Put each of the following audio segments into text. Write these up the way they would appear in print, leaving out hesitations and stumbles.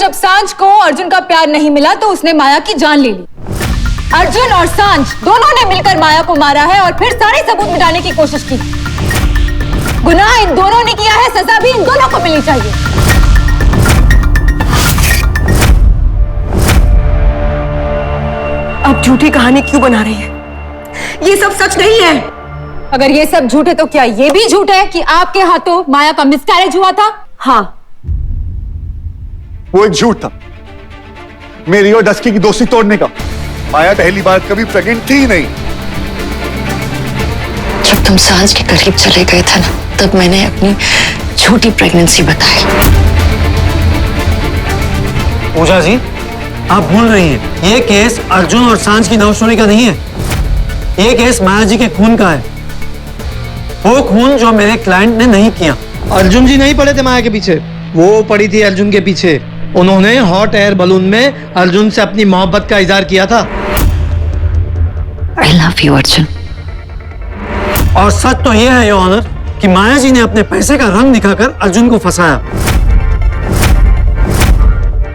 जब सांझ को अर्जुन का प्यार नहीं मिला तो उसने माया की जान ले ली। अर्जुन और सांझ दोनों ने मिलकर माया को मारा है और फिर सारे सबूत मिटाने की कोशिश की। गुनाह इन दोनों ने किया है, सजा भी इन दोनों को मिलनी चाहिए। आप झूठी कहानी क्यों बना रही है? ये सब सच नहीं है। अगर ये सब झूठ है तो क्या ये भी झूठ है कि आपके हाथों माया का मिसकैरेज हुआ था? हाँ, वो एक झूठ था, मेरी और डस्की की दोस्ती तोड़ने का। माया पहली बार कभी प्रेग्नेंट थी ही नहीं। जब तुम सांझ के करीब चले गए थे ना, तब मैंने अपनी झूठी प्रेगनेंसी बताई। पूजा जी, आप भूल रही हैं, ये केस अर्जुन और सांझ की लव स्टोरी का नहीं है। ये केस माया जी के खून का है, वो खून जो मेरे क्लाइंट ने नहीं किया। अर्जुन जी नहीं पड़े थे माया के पीछे, वो पड़ी थी अर्जुन के पीछे। उन्होंने हॉट एयर बलून में अर्जुन से अपनी मोहब्बत का इजहार किया था। I love you, Arjun. और सच तो यह है योर ऑनर कि माया जी ने अपने पैसे का रंग दिखाकर अर्जुन को फंसाया।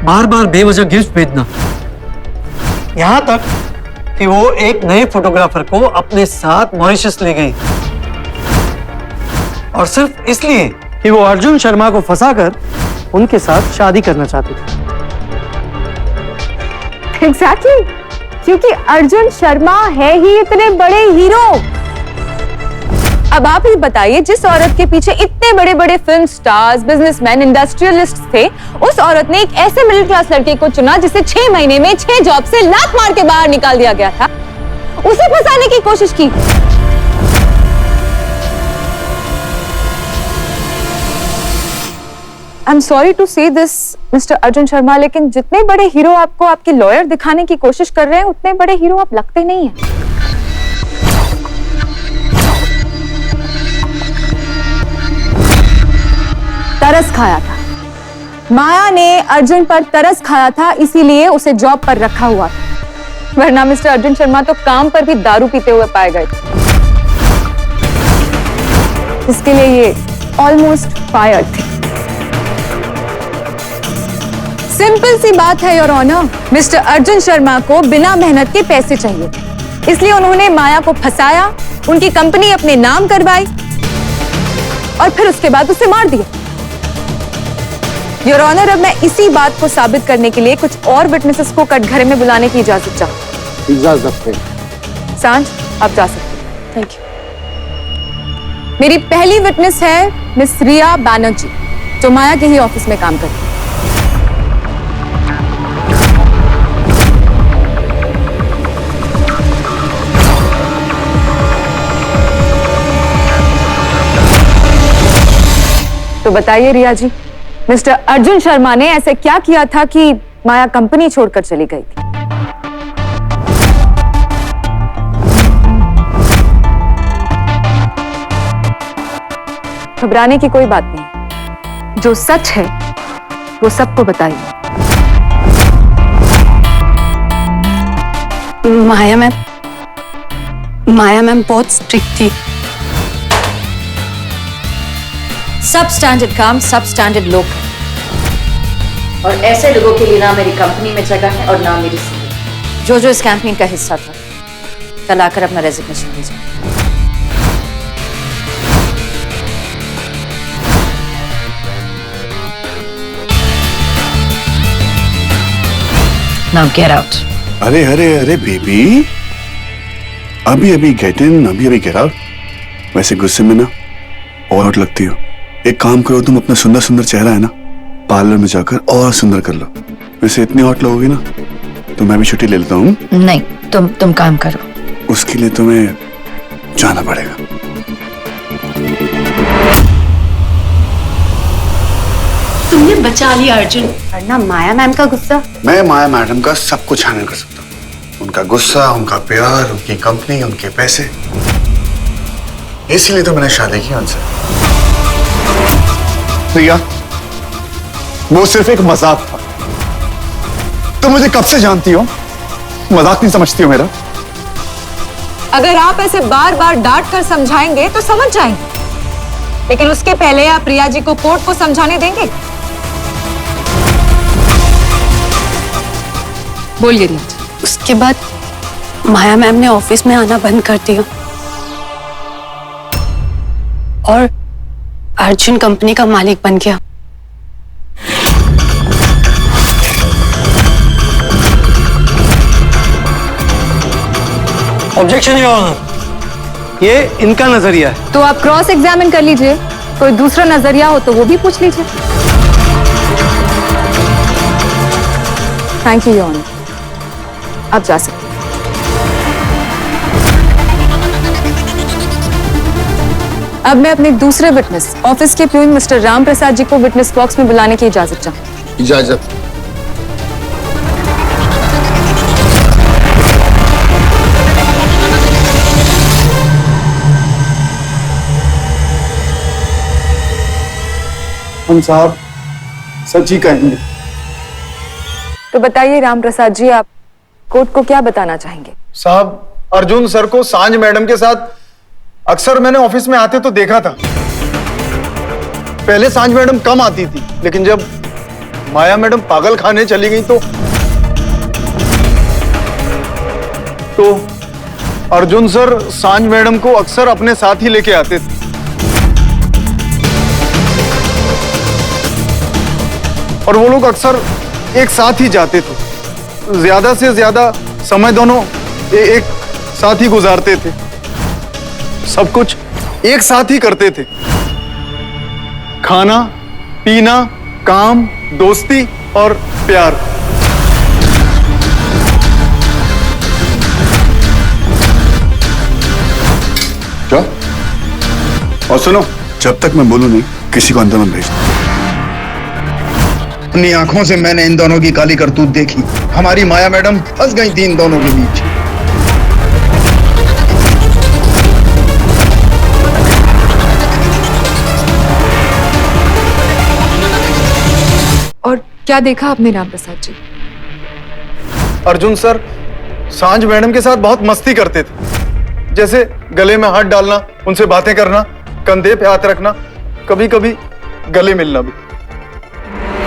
बार बार बेवजह गिफ्ट भेजना, यहां तक कि वो एक नए फोटोग्राफर को अपने साथ मॉरिशस ले गई, और सिर्फ इसलिए कि वो अर्जुन शर्मा को फंसाकर उनके साथ शादी करना चाहती थी। Exactly, क्योंकि अर्जुन शर्मा है ही इतने बड़े हीरो। अब आप ही बताइए, जिस औरत के पीछे इतने बड़े बड़े फिल्म स्टार्स, बिजनेसमैन, इंडस्ट्रियलिस्ट थे, उस औरत ने एक ऐसे मिडिल क्लास लड़के को चुना जिसे 6 महीने में 6 जॉब से लात मार के बाहर निकाल दिया गया था। उसे फंसाने की कोशिश की। आई एम सॉरी टू से दिस मिस्टर अर्जुन शर्मा, लेकिन जितने बड़े हीरो आपको आपके लॉयर दिखाने की कोशिश कर रहे हैं, उतने बड़े हीरो आप लगते नहीं हैं। तरस खाया था, माया ने अर्जुन पर तरस खाया था, इसीलिए उसे जॉब पर रखा हुआ था। वरना मिस्टर अर्जुन शर्मा तो काम पर भी दारू पीते हुए पाए गए थे। इसके लिए ये ऑलमोस्ट फायर थे। सिंपल सी बात है your honour, mister Arjun Sharma को बिना मेहनत के पैसे चाहिए थे, इसलिए उन्होंने माया को फंसाया, उनकी कंपनी अपने नाम करवाई और फिर उसके बाद उसे मार दिया। योर ऑनर, अब मैं इसी बात को साबित करने के लिए कुछ और विटनेसेस को कटघरे में बुलाने की इजाजत चाहूँ। इजाजत है। सांझ, आप जा सकते हैं। Thank you. मेरी पहली विटनेस है मिस रिया बैनर्जी, जो माया के ही ऑफिस में काम करती है। तो बताइए रिया जी, मिस्टर अर्जुन शर्मा ने ऐसे क्या किया था कि माया कंपनी छोड़कर चली गई थी? घबराने की कोई बात नहीं, जो सच है वो सबको बताइए। माया मैम बहुत स्ट्रिक्ट थी। सब स्टैंडर्ड काम सब स्टैंडर्ड लोग हैं, और ऐसे लोगों के लिए ना मेरी कंपनी में जगह है और ना मेरी सीट। जो जो इस कैंपेन का हिस्सा था, कल आकर अपना रेजिग्नेशन दे जाए। Now get out. अरे अरे अरे बेबी, अभी अभी गेट इन, अभी अभी गेट आउट। वैसे गुस्से में ना और हॉट लगती हो। एक काम करो, तुम अपना सुंदर सुंदर चेहरा है ना, पार्लर में जाकर और सुंदर कर लो। वैसे इतनी हॉट लगोगी ना तो मैं भी छुट्टी ले लेता हूँ। नहीं, तुम काम करो। उसके लिए तुम्हें जाना पड़ेगा। तुमने बचा लिया अर्जुन, वरना माया मैम का गुस्सा। मैं माया मैडम का सब कुछ हैंडल कर सकता हूँ, उनका गुस्सा, उनका प्यार, उनकी कंपनी, उनके पैसे। इसीलिए तो मैंने शादी की उनसे। रिया, वो सिर्फ एक मजाक था। तुम मुझे कब से जानती हो, मजाक नहीं समझती हो मेरा। अगर आप ऐसे बार बार डांट कर समझाएंगे तो समझ जाएंगे, लेकिन उसके पहले आप रिया जी को कोर्ट को समझाने देंगे? बोलिए रीत। उसके बाद माया मैम ने ऑफिस में आना बंद कर दिया और अर्जुन कंपनी का मालिक बन गया। Objection your honour. ये इनका नजरिया है। तो आप क्रॉस एग्जामिन कर लीजिए, कोई दूसरा नजरिया हो तो वो भी पूछ लीजिए। थैंक यू योर ऑनर, आप जा सकते हैं। अब मैं अपने दूसरे विटनेस ऑफिस के प्यून मिस्टर राम प्रसाद जी को विटनेस बॉक्स में बुलाने की इजाजत चाहूँ। इजाजत। हम साहब सच ही कहेंगे। तो बताइए राम प्रसाद जी, आप कोर्ट को क्या बताना चाहेंगे? साहब, अर्जुन सर को सांझ मैडम के साथ अक्सर मैंने ऑफिस में आते तो देखा था। पहले सांझ मैडम कम आती थी, लेकिन जब माया मैडम पागल खाने चली गई तो अर्जुन सर सांझ मैडम को अक्सर अपने साथ ही लेके आते थे। और वो लोग अक्सर एक साथ ही जाते थे। ज्यादा से ज्यादा समय दोनों एक साथ ही गुजारते थे। सब कुछ एक साथ ही करते थे। खाना, पीना, काम, दोस्ती और प्यार। क्या? और सुनो, जब तक मैं बोलूं नहीं किसी को अंदर मत भेजना। अपनी आंखों से मैंने इन दोनों की काली करतूत देखी। हमारी माया मैडम फंस गई थी इन दोनों के बीच। और क्या देखा आपने राम प्रसाद जी? अर्जुन सर सांझ मैडम के साथ बहुत मस्ती करते थे, जैसे गले में हाथ डालना, उनसे बातें करना, कंधे पे हाथ रखना, कभी कभी गले मिलना भी।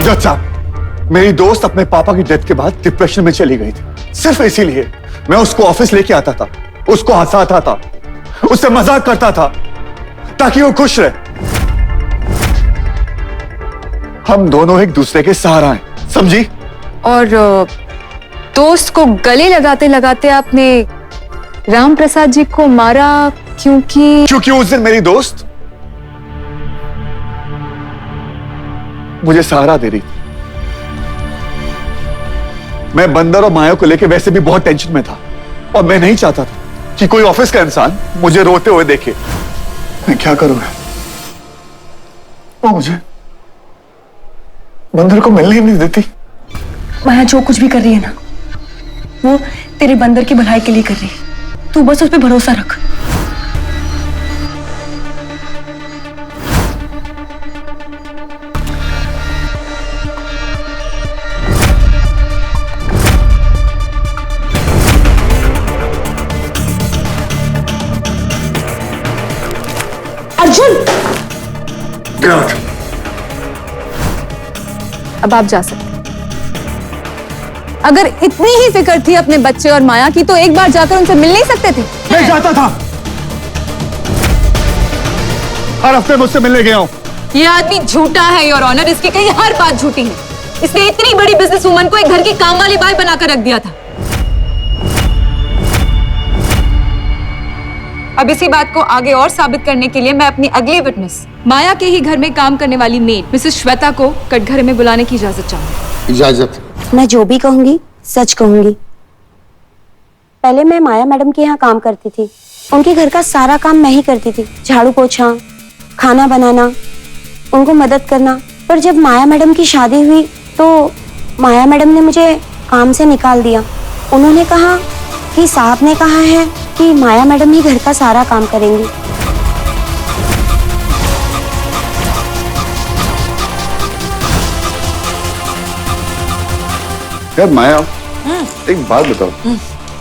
जज साहब, मेरी दोस्त अपने पापा की डेथ के बाद डिप्रेशन में चली गई थी। सिर्फ इसीलिए मैं उसको ऑफिस लेके आता था, उसको हंसाता था, उससे मजाक करता था ताकि वो खुश रहे। हम दोनों एक दूसरे के सहारा हैं, समझी? और दोस्त को गले लगाते लगाते आपने राम प्रसाद जी को मारा क्योंकि उस दिन मेरी दोस्त मुझे सहारा दे रही थी। मैं बंदर और माया को लेकर वैसे भी बहुत टेंशन में था और मैं नहीं चाहता था कि कोई ऑफिस का इंसान मुझे रोते हुए देखे। मैं क्या करूंगा? वो मुझे बंदर को मिलने ही नहीं देती। माया जो कुछ भी कर रही है ना, वो तेरे बंदर की भलाई के लिए कर रही है। तू बस उस पर भरोसा रख। अर्जुन! Get out. अब आप जा सकते हैं। अगर इतनी ही फिक्र थी अपने बच्चे और माया की तो एक बार जाकर उनसे मिल नहीं सकते थे? मैं जाता था, हर हफ्ते मुझसे मिलने गया हूं। ये आदमी झूठा है योर ऑनर, इसकी कहीं हर बात झूठी है। इसने इतनी बड़ी बिजनेस वुमन को एक घर की काम वाली बाई बनाकर रख दिया था। अब इसी बात को आगे और साबित करने के लिए मैं अपनी अगली विटनेस माया के ही घर में काम करने वाली मेड मिसेस श्वेता को कटघरे में बुलाने की इजाजत चाहूंगी। इजाजत। मैं जो भी कहूंगी सच कहूंगी। पहले मैं माया मैडम के यहाँ काम करती थी। उनके घर का सारा काम मैं ही करती थी, झाड़ू पोछा, खाना बनाना, उनको मदद करना। पर जब माया मैडम की शादी हुई तो माया मैडम ने मुझे काम से निकाल दिया। उन्होंने कहा कि साहब ने कहा है कि माया मैडम ही घर का सारा काम करेंगी। यार माया, एक बात बताओ,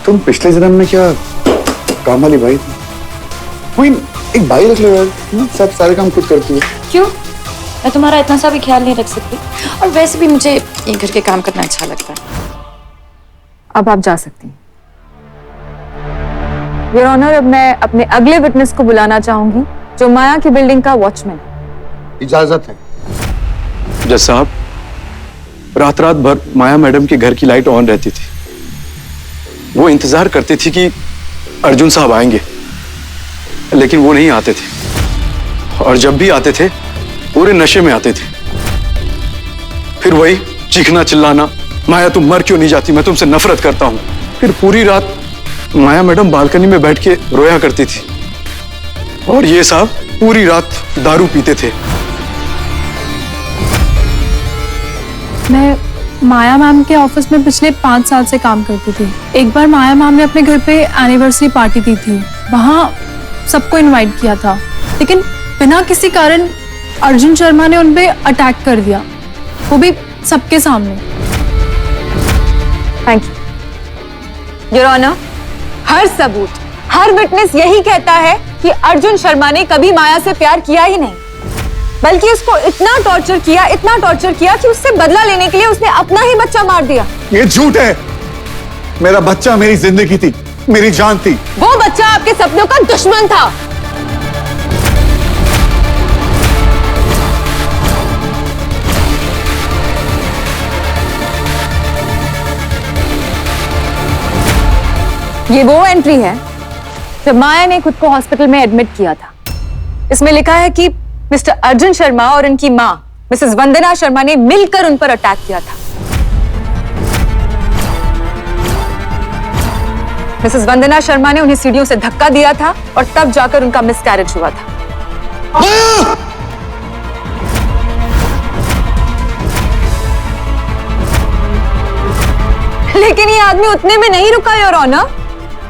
तुम पिछले जन्म में क्या काम वाली भाई थी? कोई एक भाई रख लो यार, सब सारे काम खुद करती है। क्यों? मैं तुम्हारा इतना सा भी ख्याल नहीं रख सकती। और वैसे भी मुझे ये घर के काम करना अच्छा लगता है। अब आप जा सकती हैं। योर ऑनर, अब मैं अपने अगले विटनेस को बुलाना चाहूंगी, जो माया की बिल्डिंग का वॉचमैन है। इजाजत है। जज साहब, रात रात भर माया मैडम के घर की लाइट ऑन रहती थी। वो इंतजार करती थी कि अर्जुन साहब आएंगे, लेकिन वो नहीं आते थे, और जब भी आते थे पूरे नशे में आते थे। फिर वही चीखना चिल्लाना, माया तुम मर क्यों नहीं जाती, मैं तुमसे नफरत करता हूं। फिर पूरी रात माया मैडम बालकनी में बैठ के रोया करती थी, और ये साहब पूरी रात दारू पीते थे। मैं माया मैम के ऑफिस में पिछले 5 साल से काम करती थी। एक बार माया मैम ने अपने घर पे एनिवर्सरी पार्टी दी थी, वहां सबको इनवाइट किया था, लेकिन बिना किसी कारण अर्जुन शर्मा ने उन पे अटैक कर दिया, वो भी सबके सामने। Thank you your honour. हर सबूत, हर विटनेस यही कहता है कि अर्जुन शर्मा ने कभी माया से प्यार किया ही नहीं, बल्कि उसको इतना टॉर्चर किया कि उससे बदला लेने के लिए उसने अपना ही बच्चा मार दिया। ये झूठ है। मेरा बच्चा मेरी जिंदगी थी, मेरी जान थी। वो बच्चा आपके सपनों का दुश्मन था। ये वो एंट्री है जब माया ने खुद को हॉस्पिटल में एडमिट किया था। इसमें लिखा है कि मिस्टर अर्जुन शर्मा और उनकी मां मिसेस वंदना शर्मा ने मिलकर उन पर अटैक किया था। मिसेस वंदना शर्मा ने उन्हें सीढ़ियों से धक्का दिया था, और तब जाकर उनका मिसकैरेज हुआ था। लेकिन ये आदमी उतने में नहीं रुका योर ऑनर।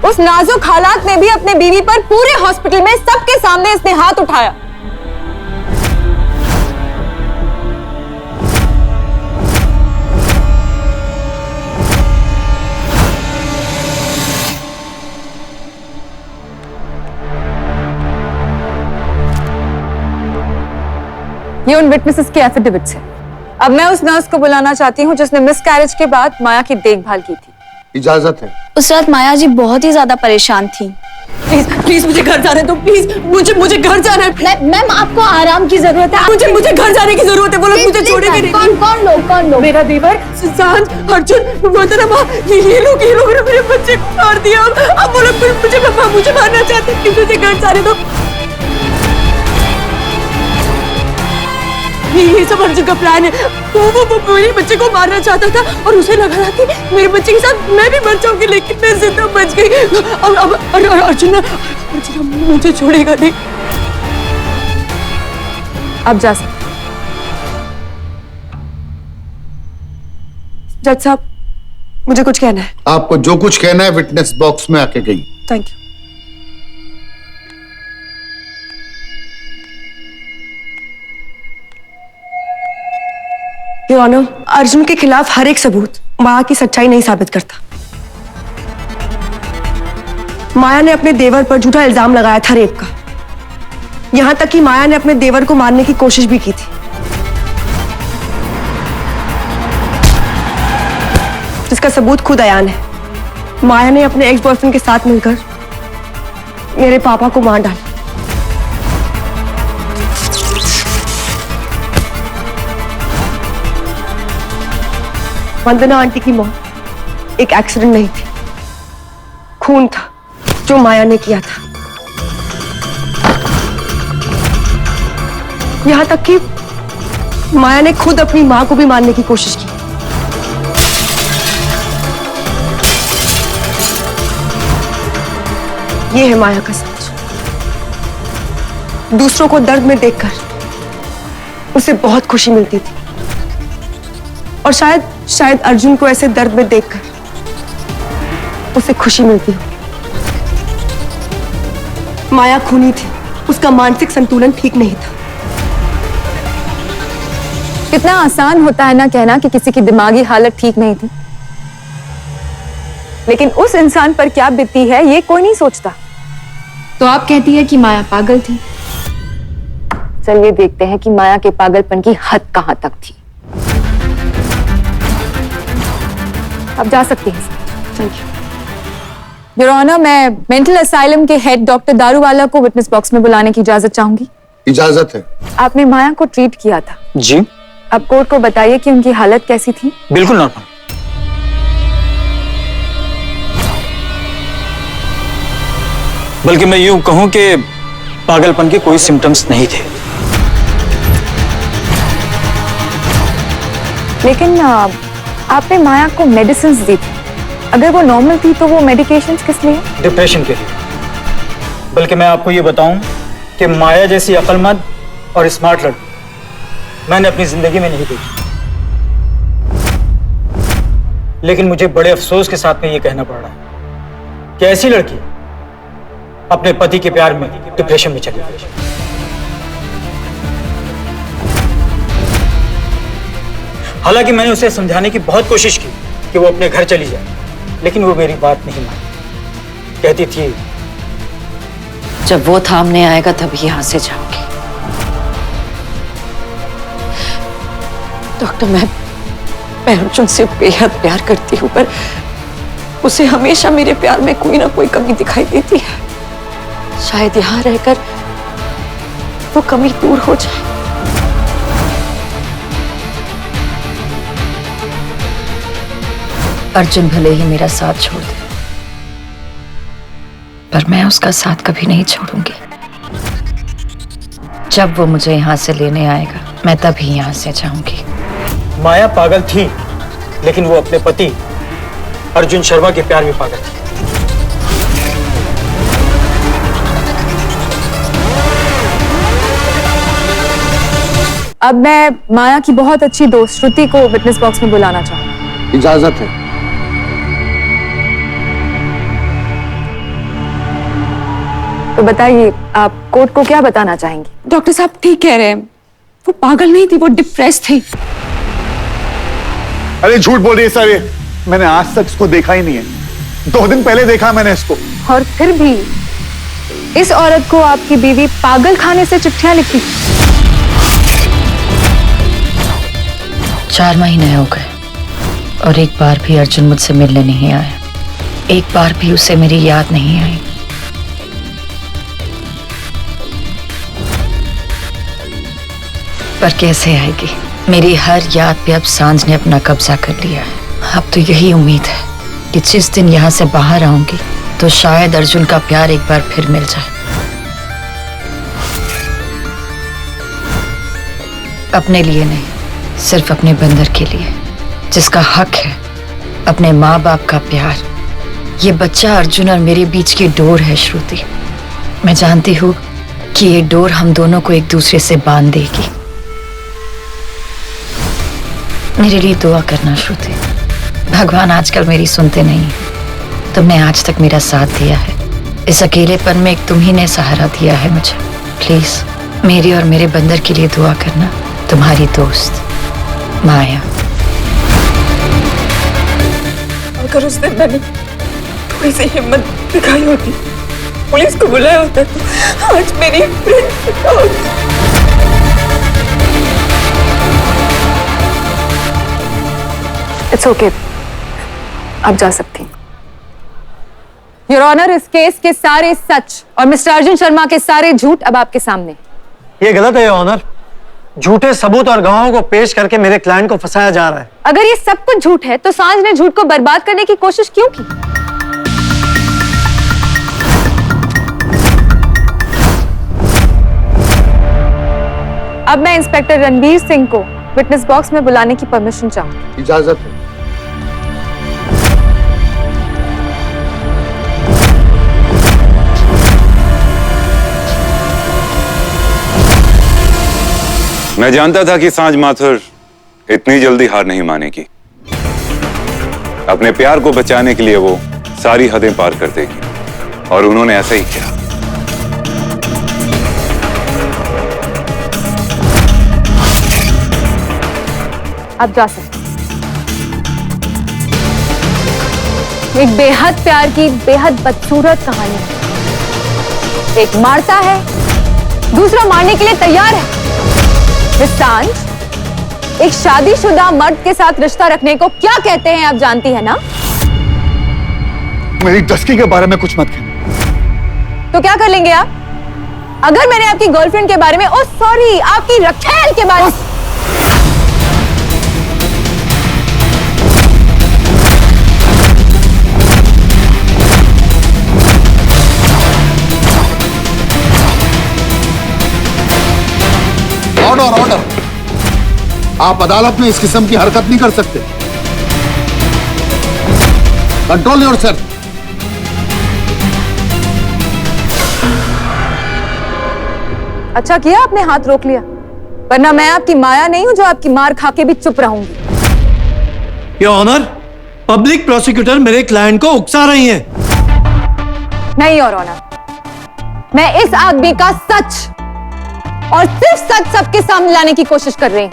उस नाजुक हालात में भी अपने बीवी पर पूरे हॉस्पिटल में सबके सामने इसने हाथ उठाया। ये उन विटनेसेस के एफिडेविट्स हैं। अब मैं उस नर्स को बुलाना चाहती हूँ जिसने मिसकैरेज के बाद माया की देखभाल की थी। इजाजत है। उस रात माया जी बहुत ही ज्यादा परेशान थी। प्लीज प्लीज मुझे घर जाने दो, प्लीज मुझे घर जाना है। मैम आपको आराम की जरूरत है। मुझे घर जाने की जरूरत है। वो लोग मुझे छोड़ेंगे नहीं। कौन लोग? मेरा देवर, सांझ, अर्जुन, वंदना माँ, ये लोग ने मेरे बच्चे को मार दिया। अब वो लोग मुझे मारना चाहते हैं। मुझे घर जाने दो। ये सब अर्जुन का प्लान है। वो मेरे बच्चे को मारना चाहता था, और उसे लगा था कि मेरे बच्चे के साथ मैं भी मर जाऊंगी, लेकिन मैं जिंदा बच गई। अब अर्जुन मुझे छोड़ेगा नहीं। अब जा सकते। जज साहब, मुझे कुछ कहना है। आपको जो कुछ कहना है विटनेस बॉक्स में आके गई। Thank you. Your honour, Arjun के खिलाफ हर एक सबूत माया की सच्चाई नहीं साबित करता। माया ने अपने देवर पर झूठा इल्जाम लगाया था रेप का। यहां तक कि माया ने अपने देवर को मारने की कोशिश भी की थी। जिसका सबूत खुद अयान है। माया ने अपने एक्स बॉयफ्रेंड के साथ मिलकर मेरे पापा को मार डाला। वंदना आंटी की मौत एक एक्सीडेंट नहीं थी, खून था जो माया ने किया था। यहां तक कि माया ने खुद अपनी मां को भी मारने की कोशिश की। यह है माया का सच। दूसरों को दर्द में देखकर उसे बहुत खुशी मिलती थी, और शायद अर्जुन को ऐसे दर्द में देखकर उसे खुशी मिलती हो। माया खूनी थी, उसका मानसिक संतुलन ठीक नहीं था। कितना आसान होता है ना कहना कि किसी की दिमागी हालत ठीक नहीं थी, लेकिन उस इंसान पर क्या बीती है ये कोई नहीं सोचता। तो आप कहती है कि माया पागल थी। चलिए देखते हैं कि माया के पागलपन की हद कहां तक थी। अब जा सकती हैं। योर ऑनर, मैं मेंटल असाइलम के हेड डॉक्टर दारूवाला को विटनेस बॉक्स में बुलाने की इजाजत चाहूंगी। इजाजत है। आपने माया को ट्रीट किया था। जी। अब कोर्ट को बताइए कि उनकी हालत कैसी थी। बिल्कुल नॉर्मल। बल्कि मैं यूं कहूं कि पागलपन के कोई सिम्टम्स नहीं थे। लेकिन आपने माया को मेडिसिन दी थी। अगर वो नॉर्मल थी तो वो मेडिकेशंस किस लिए? डिप्रेशन के लिए। बल्कि मैं आपको ये बताऊं कि माया जैसी अक्लमंद और स्मार्ट लड़की मैंने अपनी जिंदगी में नहीं देखी। लेकिन मुझे बड़े अफसोस के साथ में ये कहना पड़ रहा है कि ऐसी लड़की अपने पति के प्यार में डिप्रेशन में चली गई। हालांकि मैंने उसे समझाने की बहुत कोशिश की कि वो अपने घर चली जाए, लेकिन वो मेरी बात नहीं मानी। कहती थी जब वो थामने आएगा तभी यहां से जाऊंगी। डॉक्टर, मैं अर्जुन से बेहद प्यार करती हूँ, पर उसे हमेशा मेरे प्यार में कोई ना कोई कमी दिखाई देती है। शायद यहां रहकर वो कमी दूर हो जाए। अर्जुन भले ही मेरा साथ छोड़ दे, पर मैं उसका साथ कभी नहीं छोड़ूंगी। जब वो मुझे यहां से लेने आएगा, मैं तभी यहां से जाऊंगी। माया पागल थी, लेकिन वो अपने पति अर्जुन शर्मा के प्यार में पागल थी। अब मैं माया की बहुत अच्छी दोस्त श्रुति को विटनेस बॉक्स में बुलाना चाहूंगी। इजाजत है। तो बताइए, आप कोर्ट को क्या बताना चाहेंगी? डॉक्टर साहब ठीक कह रहे हैं, वो पागल नहीं थी, वो डिप्रेस थी। अरे झूठ बोल रही है सारे, मैंने आज तक इसको देखा ही नहीं है। 2 दिन पहले देखा मैंने इसको। और फिर भी इस औरत को आपकी बीवी पागल खाने से चिट्ठियां लिखी। 4 महीने हो गए और एक बार भी अर्जुन मुझसे मिलने नहीं आया। एक बार भी उसे मेरी याद नहीं आई। पर कैसे आएगी? मेरी हर याद पे अब सांझ ने अपना कब्जा कर लिया है। अब तो यही उम्मीद है कि जिस दिन यहाँ से बाहर आऊंगी तो शायद अर्जुन का प्यार एक बार फिर मिल जाए। अपने लिए नहीं, सिर्फ अपने बंदर के लिए, जिसका हक है अपने माँ बाप का प्यार। ये बच्चा अर्जुन और मेरे बीच की डोर है श्रुति। मैं जानती हूँ कि ये डोर हम दोनों को एक दूसरे से बांध देगी। मेरे लिए दुआ करना श्रुति। भगवान आजकल मेरी सुनते नहीं है। तुमने आज तक मेरा साथ दिया है। इस अकेलेपन में एक तुम ही ने सहारा दिया है मुझे। प्लीज मेरी और मेरे बंदर के लिए दुआ करना। तुम्हारी दोस्त माया। अगर उस दिन मैंने थोड़ी सी हिम्मत दिखाई होती, पुलिस को बुलाया होता, तो आज मेरी फ्रेंड होती। इट्स ओके, आप जा सकती हैं। योर ऑनर, इस केस के सारे सच और मिस्टर अर्जुन शर्मा के सारे झूठ अब आपके सामने। ये गलत है ऑनर। झूठे सबूत और गवाहों को पेश करके मेरे क्लाइंट को फंसाया जा रहा है। अगर ये सब कुछ झूठ है तो सांझ ने झूठ को बर्बाद करने की कोशिश क्यों की? अब मैं इंस्पेक्टर रणवीर सिंह को विटनेस बॉक्स में बुलाने की परमिशन चाहूंगी। इजाजत है। मैं जानता था कि सांझ माथुर इतनी जल्दी हार नहीं मानेगी। अपने प्यार को बचाने के लिए वो सारी हदें पार कर देगी, और उन्होंने ऐसा ही किया। आप जा सकते हैं। एक बेहद प्यार की बेहद बदसूरत कहानी है। एक मारता है, दूसरा मारने के लिए तैयार है। सांझ एक शादीशुदा मर्द के साथ रिश्ता रखने को क्या कहते हैं आप जानती है ना? मेरी डस्की के बारे में कुछ मत कहना। तो क्या कर लेंगे आप? अगर मैंने आपकी गर्लफ्रेंड के बारे में, ओ सॉरी, आपकी रखेल के बारे में ऑर्डर ऑर्डर। आप अदालत में इस किस्म की हरकत नहीं कर सकते। Control yourself. अच्छा किया आपने हाथ रोक लिया, वरना मैं आपकी माया नहीं हूं जो आपकी मार खा के भी चुप रहूंगी। योर ऑनर, पब्लिक प्रोसिक्यूटर मेरे क्लाइंट को उकसा रही है। नहीं योर ऑनर, मैं इस आदमी का सच और सिर्फ सच सबके सामने लाने की कोशिश कर रही हूं।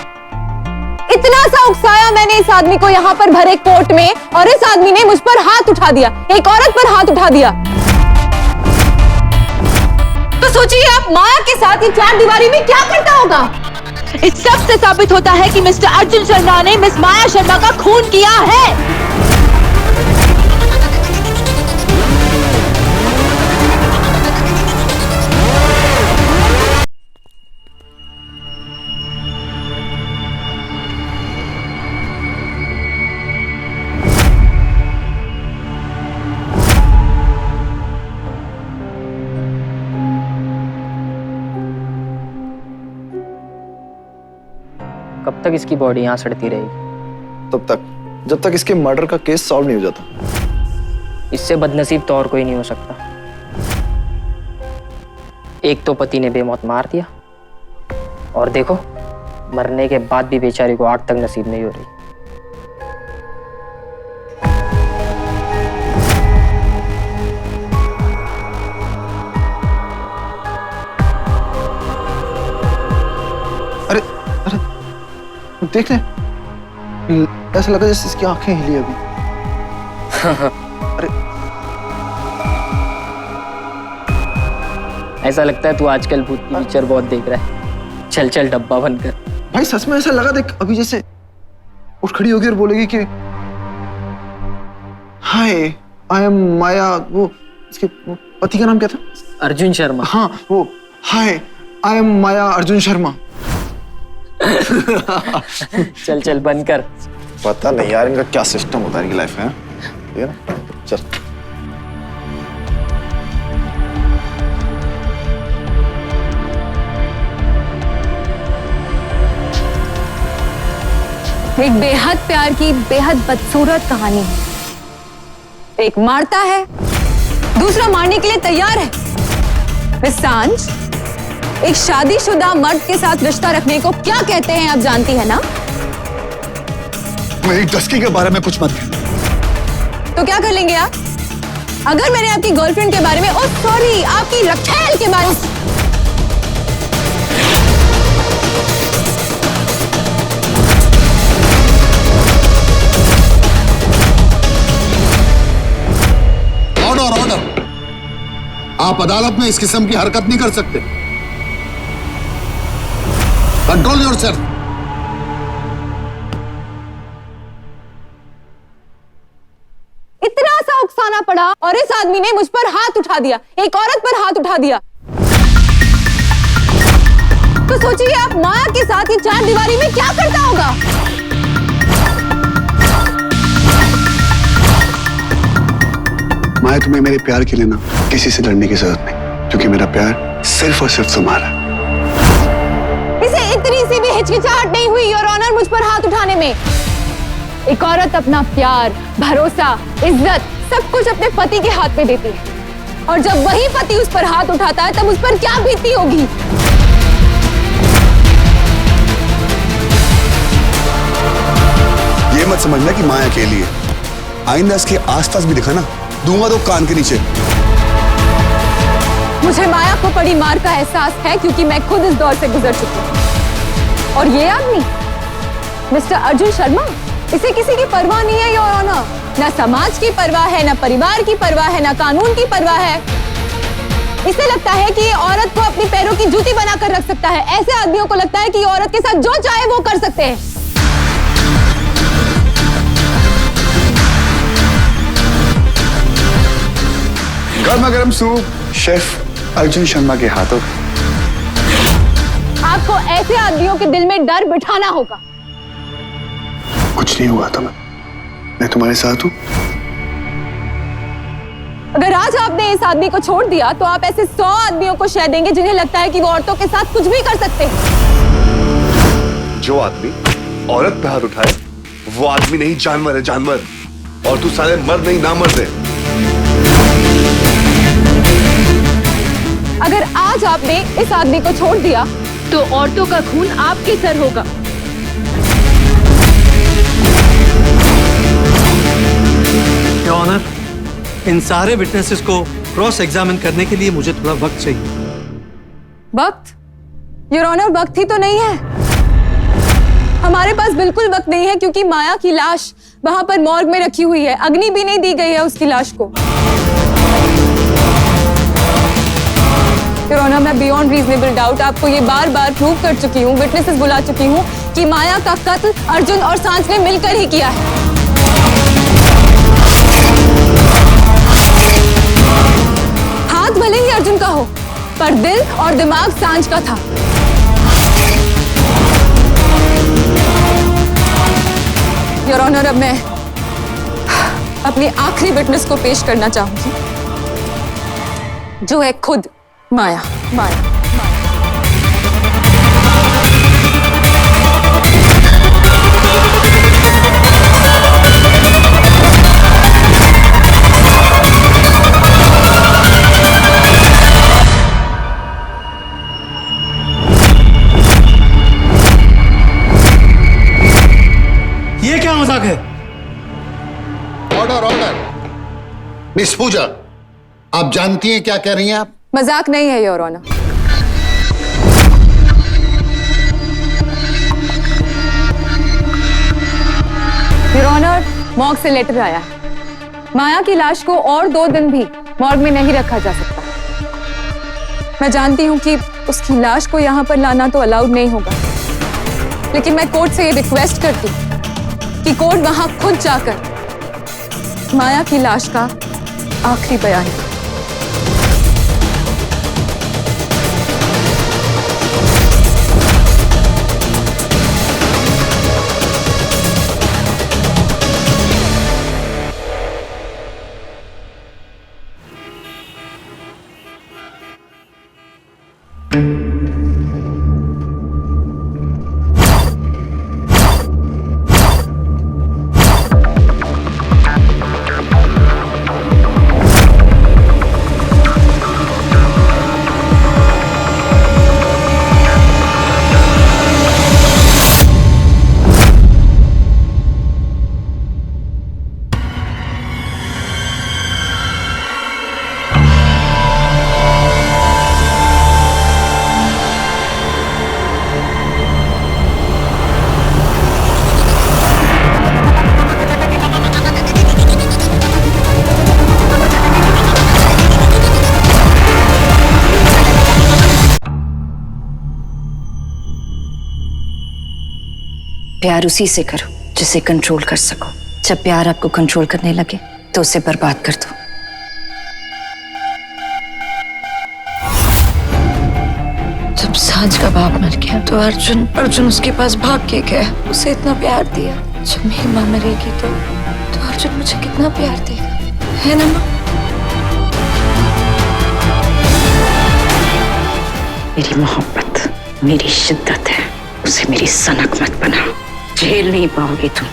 इतना सा उकसाया मैंने इस आदमी को यहाँ पर भरे कोर्ट में, और इस आदमी ने मुझ पर हाथ उठा दिया, एक औरत पर हाथ उठा दिया। तो सोचिए आप माया के साथ ये चार दीवारी में क्या करता होगा। इस सब से साबित होता है कि मिस्टर अर्जुन शर्मा ने मिस माया शर्मा का खून किया है। कब तक इसकी बॉडी यहाँ सड़ती रहेगी? तब तक जब तक इसके मर्डर का केस सॉल्व नहीं हो जाता। इससे बदनसीब तो और कोई नहीं हो सकता। एक तो पति ने बेमौत मार दिया, और देखो मरने के बाद भी बेचारी को आग तक नसीब नहीं हो रही। अरे अरे देख रहे, ऐसा लगा जैसे इसकी आंखें हिली अभी। अरे ऐसा लगता है तू आजकल भूत की पिक्चर बहुत देख रहा है। चल चल डब्बा बंद कर। भाई सच में ऐसा लगा, देख अभी जैसे उठ खड़ी होगी और बोलेगी कि हाय आई एम माया। वो इसके पति का नाम क्या था? अर्जुन शर्मा। हाँ वो हाय आई एम माया अर्जुन शर्मा। चल चल बंद कर। पता नहीं यार इनका क्या सिस्टम होता है इनकी लाइफ में। ठीक है ना, चल। एक बेहद प्यार की बेहद बदसूरत कहानी है। एक मारता है, दूसरा मारने के लिए तैयार है। मिस सांझ, एक शादीशुदा मर्द के साथ रिश्ता रखने को क्या कहते हैं आप जानती है ना? मेरी डस्की के बारे में कुछ मत कहना। तो क्या कर लेंगे आप? अगर मैंने आपकी गर्लफ्रेंड के बारे में, ओ सॉरी, आपकी रखेल के बारे में ऑर्डर ऑर्डर। आप अदालत में इस किस्म की हरकत नहीं कर सकते। Control yourself. इतना सा उकसाना पड़ा और इस आदमी ने मुझ पर हाथ उठा दिया, एक औरत पर हाथ उठा दिया। तो सोचिए आप माया के साथ ये चार दीवारी में क्या करता होगा। माया, तुम्हें मेरे प्यार के लिए ना किसी से लड़ने की जरूरत नहीं, क्योंकि मेरा प्यार सिर्फ और सिर्फ तुम्हारा है। इसे इतनी सी भी हिचकिचाहट नहीं हुई योर ऑनर मुझ पर हाथ उठाने में। एक औरत अपना प्यार, भरोसा, इज्जत सब कुछ अपने पति के हाथ में देती है, और जब वही पति उस पर हाथ उठाता है तब उस पर क्या बीतती होगी। ये मत समझना कि माया के लिए, आइंदा इसके आसपास भी दिखा ना, दूंगा तो कान के नीचे। मुझे माया को पड़ी मार का एहसास है, क्योंकि मैं खुद इस दौर से गुजर चुकी हूँ। और ये आदमी मिस्टर अर्जुन शर्मा, इसे किसी की परवाह नहीं है योर ऑनर। ना समाज की परवाह है, ना परिवार की परवाह है, ना कानून की परवाह है। इसे लगता है कि ये औरत को अपनी पैरों की जूती बनाकर रख सकता है। ऐसे आदमियों को लगता है कि ये औरत के साथ जो चाहे वो कर सकते हैं। गर्मा गर्म सूप शेफ अर्जुन शर्मा के हाथों का। आपको ऐसे आदमियों के दिल में डर बिठाना होगा। कुछ नहीं हुआ था, मैं तुम्हारे साथ हूँ। अगर आज आपने इस आदमी को छोड़ दिया तो आप ऐसे 100 आदमियों को शह देंगे जिन्हें लगता है कि वो औरतों के साथ कुछ भी कर सकते हैं। जो आदमी औरत पे हाथ उठाए वो आदमी नहीं, जानवर है, जानवर। और तू साले मर्द नहीं, ना मर्द है। अगर आज आपने इस आदमी को छोड़ दिया तो औरतों का खून आपके सर होगा। योर ऑनर, इन सारे विटनेसेस को क्रॉस एग्जामिन करने के लिए मुझे थोड़ा वक्त चाहिए। वक्त? योर ऑनर, वक्त ही तो नहीं है। हमारे पास बिल्कुल वक्त नहीं है क्योंकि माया की लाश वहां पर मॉर्ग में रखी हुई है। अग्नि भी नहीं दी गई है उसकी लाश को। योर ऑनर, मैं बियॉन्ड रीजनेबल डाउट आपको ये बार बार प्रूव कर चुकी हूँ, विटनेसेस बुला चुकी हूँ कि माया का कत्ल अर्जुन और सांच ने मिलकर ही किया है। हाथ भले ही अर्जुन का हो, पर दिल और दिमाग सांच का था। योर ऑनर, अब मैं अपनी आखिरी विटनेस को पेश करना चाहूंगी, जो है खुद माया। ये क्या मजाक है? Order order. मिस पूजा, आप जानती हैं क्या कह रही हैं आप? मजाक नहीं है your honour. Your honour, morgue से लेटर आया है। माया की लाश को और 2 दिन भी मॉर्ग में नहीं रखा जा सकता। मैं जानती हूं कि उसकी लाश को यहां पर लाना तो अलाउड नहीं होगा, लेकिन मैं कोर्ट से ये रिक्वेस्ट करती हूं कि कोर्ट वहां खुद जाकर माया की लाश का आखिरी बयान दे। प्यार उसी से करो जिसे कंट्रोल कर सको। जब प्यार आपको कंट्रोल करने लगे तो उसे बर्बाद कर दो। जब सांझ का बाप मर गया तो अर्जुन उसके पास भाग के गया, उसे इतना प्यार दिया। जब मेरी माँ मरेगी तो अर्जुन मुझे कितना प्यार देगा, है ना माँ? मेरी मोहब्बत मेरी शिद्दत है, उसे मेरी सनक मत बनाओ, झेल नहीं पाओगे तुम।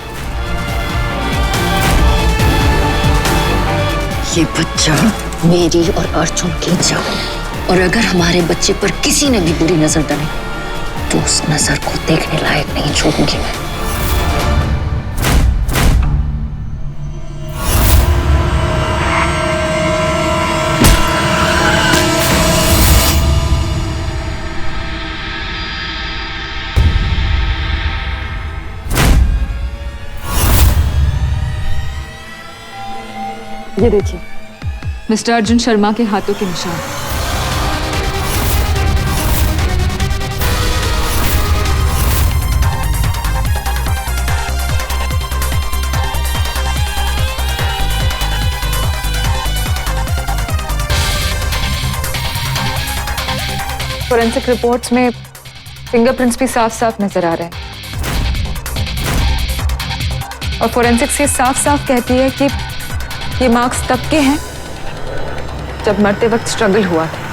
ये बच्चा मेरी और अर्जुन की जान, और अगर हमारे बच्चे पर किसी ने भी बुरी नजर डाली तो उस नजर को देखने लायक नहीं छोड़ूंगी मैं। ये देखिए, मिस्टर अर्जुन शर्मा के हाथों के निशान। फोरेंसिक रिपोर्ट्स में फिंगरप्रिंट्स भी साफ साफ नजर आ रहे हैं और फोरेंसिक्स ये साफ साफ कहती है कि ये मार्क्स तब के हैं जब मरते वक्त स्ट्रगल हुआ था।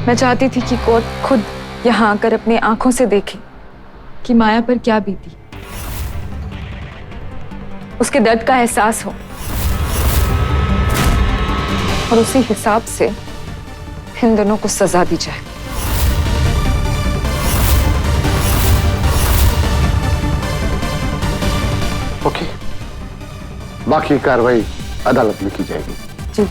मैं चाहती थी कि कोर्ट खुद यहां आकर अपनी आंखों से देखे कि माया पर क्या बीती, उसके दर्द का एहसास हो और उसी हिसाब से इन दोनों को सजा दी जाए। ओके, बाकी कार्रवाई अदालत में की जाएगी। जी।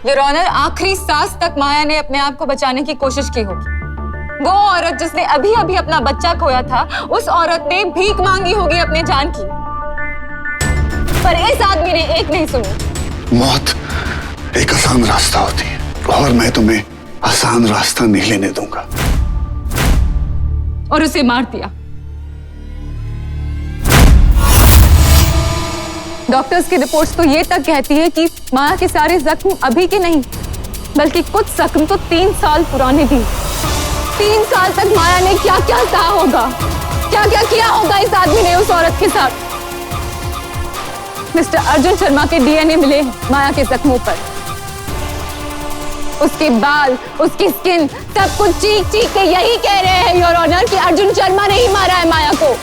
योर ऑनर, आखिरी सांस तक माया ने अपने आप को बचाने की कोशिश की होगी। वो औरत जिसने अभी अभी अपना बच्चा खोया था, उस औरत ने भीख मांगी होगी अपने जान की, पर इस आदमी ने एक नहीं सुनी। मौत एक आसान रास्ता होती है और मैं तुम्हें आसान रास्ता नहीं लेने दूंगा। और उसे मार दिया। डॉक्टर्स की रिपोर्ट्स तो ये तक कहती है कि माया के सारे जख्म अभी के नहीं, बल्कि कुछ जख्म तो 3 साल पुराने थे। 3 साल तक माया ने क्या क्या सहा होगा, क्या क्या किया होगा इस आदमी ने उस औरत के साथ। मिस्टर अर्जुन शर्मा के डीएनए मिले हैं माया के जख्मों पर। उसके बाल, उसकी स्किन, सब कुछ चीख चीख के यही कह रहे हैं योर ऑनर कि अर्जुन शर्मा ने ही मारा है माया को।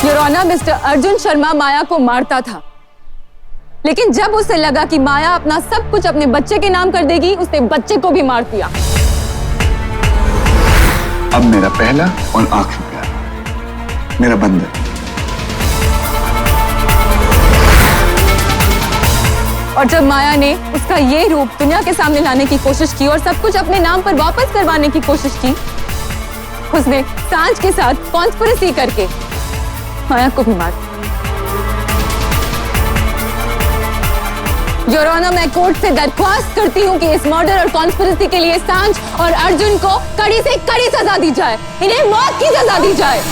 Your honour, mister Arjun Sharma Maya को मारता था, लेकिन जब उसे लगा कि माया अपना सब कुछ अपने बच्चे के नाम कर देगी, उसने बच्चे को भी मार दिया। अब मेरा पहला और आखिरी प्यार, मेरा बंधन। और जब माया ने उसका ये रूप दुनिया के सामने लाने की कोशिश की और सब कुछ अपने नाम पर वापस करवाने की कोशिश की, उसने सांझ के साथ कॉन्स्पिरेसी करके माया को भी मार। योर ऑनर, मैं कोर्ट से दरख्वास्त करती हूँ कि इस मर्डर और कॉन्स्पिरेसी के लिए सांझ और अर्जुन को कड़ी से कड़ी सजा दी जाए, इन्हें मौत की सजा दी जाए।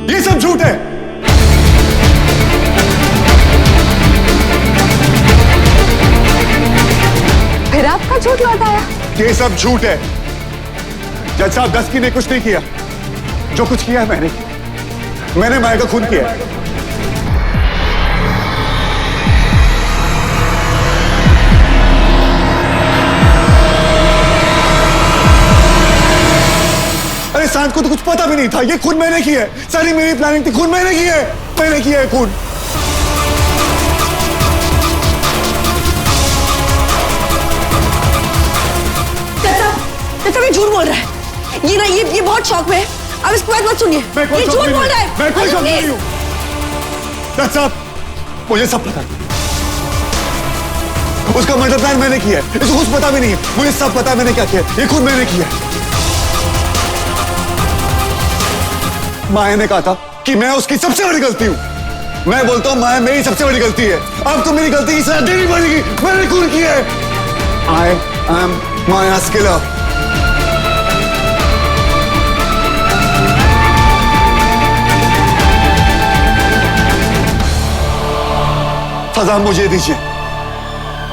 ये सब झूठ है। फिर आपका झूठ लौट आया। ये सब झूठ है। जज साहब, 10 की ने कुछ नहीं किया। जो कुछ किया है मैंने माया का खून किया है। अरे सांझ को तो कुछ पता भी नहीं था। ये खून मैंने किया है। सारी मेरी प्लानिंग थी। खून मैंने किया है। मैंने किया है खून। ये झूठ बोल रहा है। ये ना ये बहुत शौक में है। अब इसको बात मत सुनिए। ये झूठ बोल रहा है। मैं कोई शौक नहीं हूँ। जज साहब, मुझे सब पता है। उसका मर्डर प्लान मैंने किया है। इसको कुछ पता भी नहीं है। मुझे सब पता है मैंने क्या किया है। ये खुद मैंने किया है। माया ने कहा था कि मैं उसकी सबसे बड़ी गलती हूं। मैं बोलता हूँ माया मेरी सबसे बड़ी गलती है। अब तो मेरी गलती की सजा देनी पड़ेगी। मैंने खून किया है। I am Maya's killer. सजा मुझे दीजिए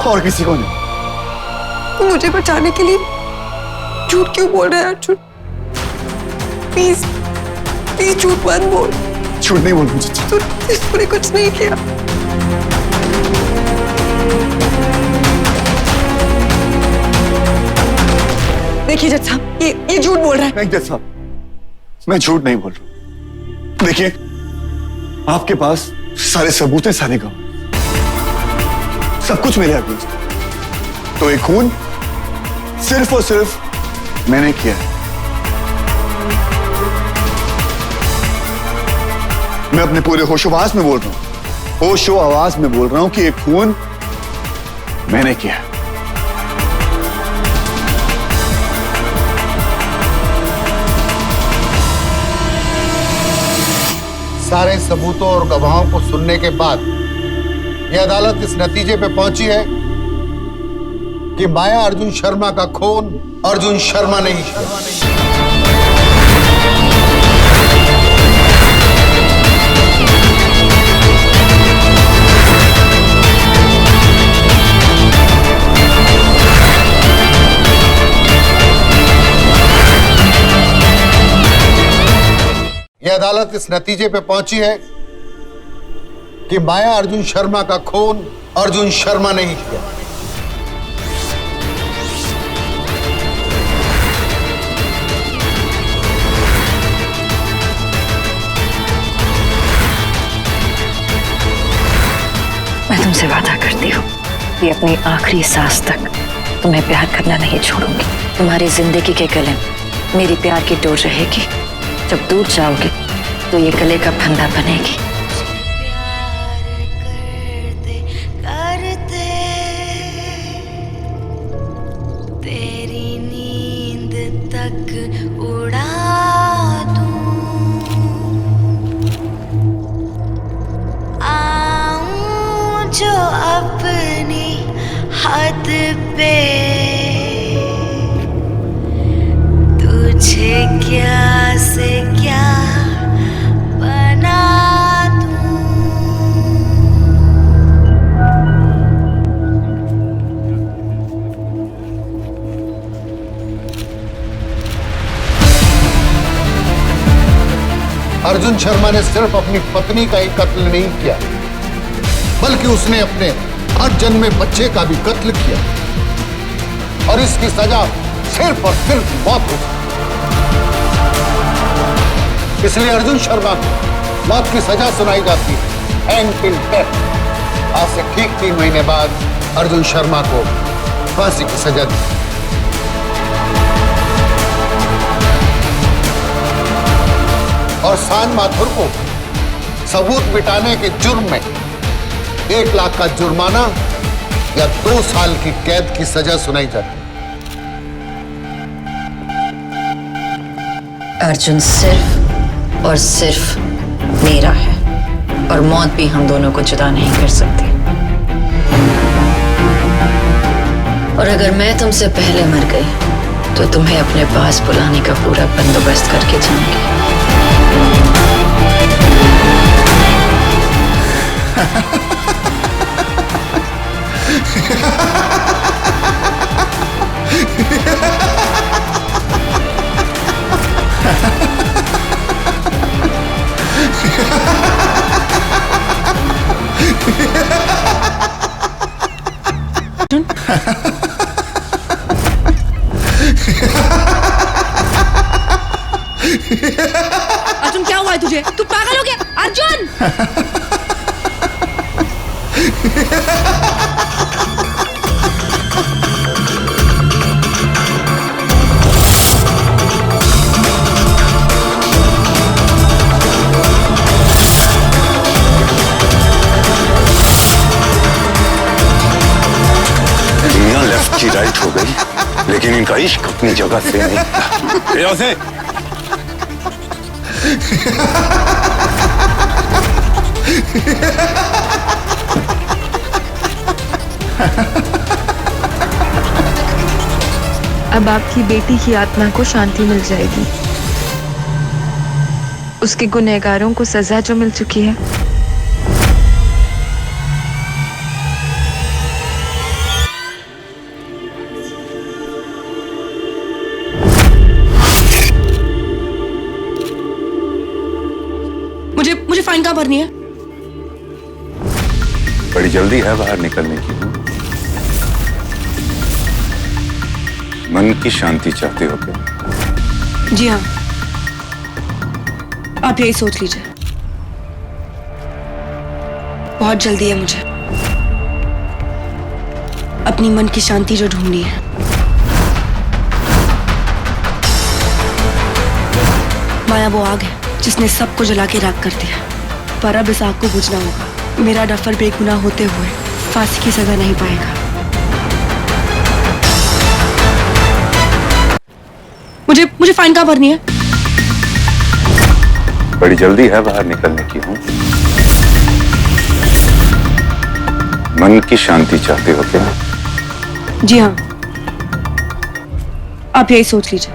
और किसी को नहीं। मुझे बचाने के लिए झूठ क्यों बोल रहे हैं अर्जुन? प्लीज प्लीज झूठ मत बोल। झूठ नहीं बोल मुझे। तूने कुछ नहीं किया। देखिए जज साहब, ये झूठ बोल रहा है। नहीं जज साहब, मैं झूठ नहीं बोल रहा। देखिए, आपके पास सारे सबूत हैं, सारे गवाह, सब कुछ मेरे अगेंस्ट। तो एक खून सिर्फ और सिर्फ मैंने किया है। मैं अपने पूरे होशो-हवास में बोल रहा हूं, होशो-हवास में बोल रहा हूं कि एक खून मैंने किया है। सारे सबूतों और गवाहों को सुनने के बाद यह अदालत इस नतीजे पे पहुंची है कि माया अर्जुन शर्मा का खून अर्जुन शर्मा ने ही किया। यह अदालत इस नतीजे पे पहुंची है कि माया अर्जुन शर्मा का खून अर्जुन शर्मा ने ही किया। मैं तुमसे वादा करती हूँ कि अपनी आखिरी सांस तक तुम्हें प्यार करना नहीं छोड़ूंगी। तुम्हारी जिंदगी के गले में मेरी प्यार की डोर रहेगी। जब दूर जाओगे तो ये गले का फंदा बनेगी। तेरी नींद तक उड़ा दूं, आऊं जो अपनी हद पे, तुझे क्या से क्या बना दूं। अर्जुन शर्मा ने सिर्फ अपनी पत्नी का ही कत्ल नहीं किया, बल्कि उसने अपने 8 जन्मे बच्चे का भी कत्ल किया, और इसकी सजा सिर्फ और सिर्फ मौत हो। इसलिए अर्जुन शर्मा को मौत की सजा सुनाई जाती है, हैंग टिल डेथ। आज से ठीक 3 महीने बाद अर्जुन शर्मा को फांसी की सजा दी। और सांझ माथुर को सबूत मिटाने के जुर्म में 1 लाख का जुर्माना या 2 साल की कैद की सजा सुनाई जाती। अर्जुन सिर्फ और सिर्फ मेरा है, और मौत भी हम दोनों को जुदा नहीं कर सकती। और अगर मैं तुमसे पहले मर गई तो तुम्हें अपने पास बुलाने का पूरा बंदोबस्त करके जाऊंगी। अर्जुन क्या हुआ है तुझे? तू पागल हो गया? अर्जुन! दुनिया लेफ्ट की राइट हो गई, लेकिन इनका इश्क अपनी जगह से नहीं। से अब आपकी बेटी की आत्मा को शांति मिल जाएगी। उसके गुनहगारों को सजा जो मिल चुकी है। मुझे फाइन कहाँ भरनी है? बड़ी जल्दी है बाहर निकलने की। मन की शांति चाहते हो क्या? जी हाँ, आप यही सोच लीजिए। बहुत जल्दी है मुझे अपनी मन की शांति जो ढूंढनी है। माया वो आग है जिसने सबको जला के राख कर दिया, पर अब इस आग को बुझना होगा। मेरा डफर बेगुनाह होते हुए फांसी की सजा नहीं पाएगा। मुझे फाइन कहाँ भरनी है? बड़ी जल्दी है बाहर निकलने की हूँ। मन की शांति चाहते हो क्या? जी हाँ, आप यही सोच लीजिए।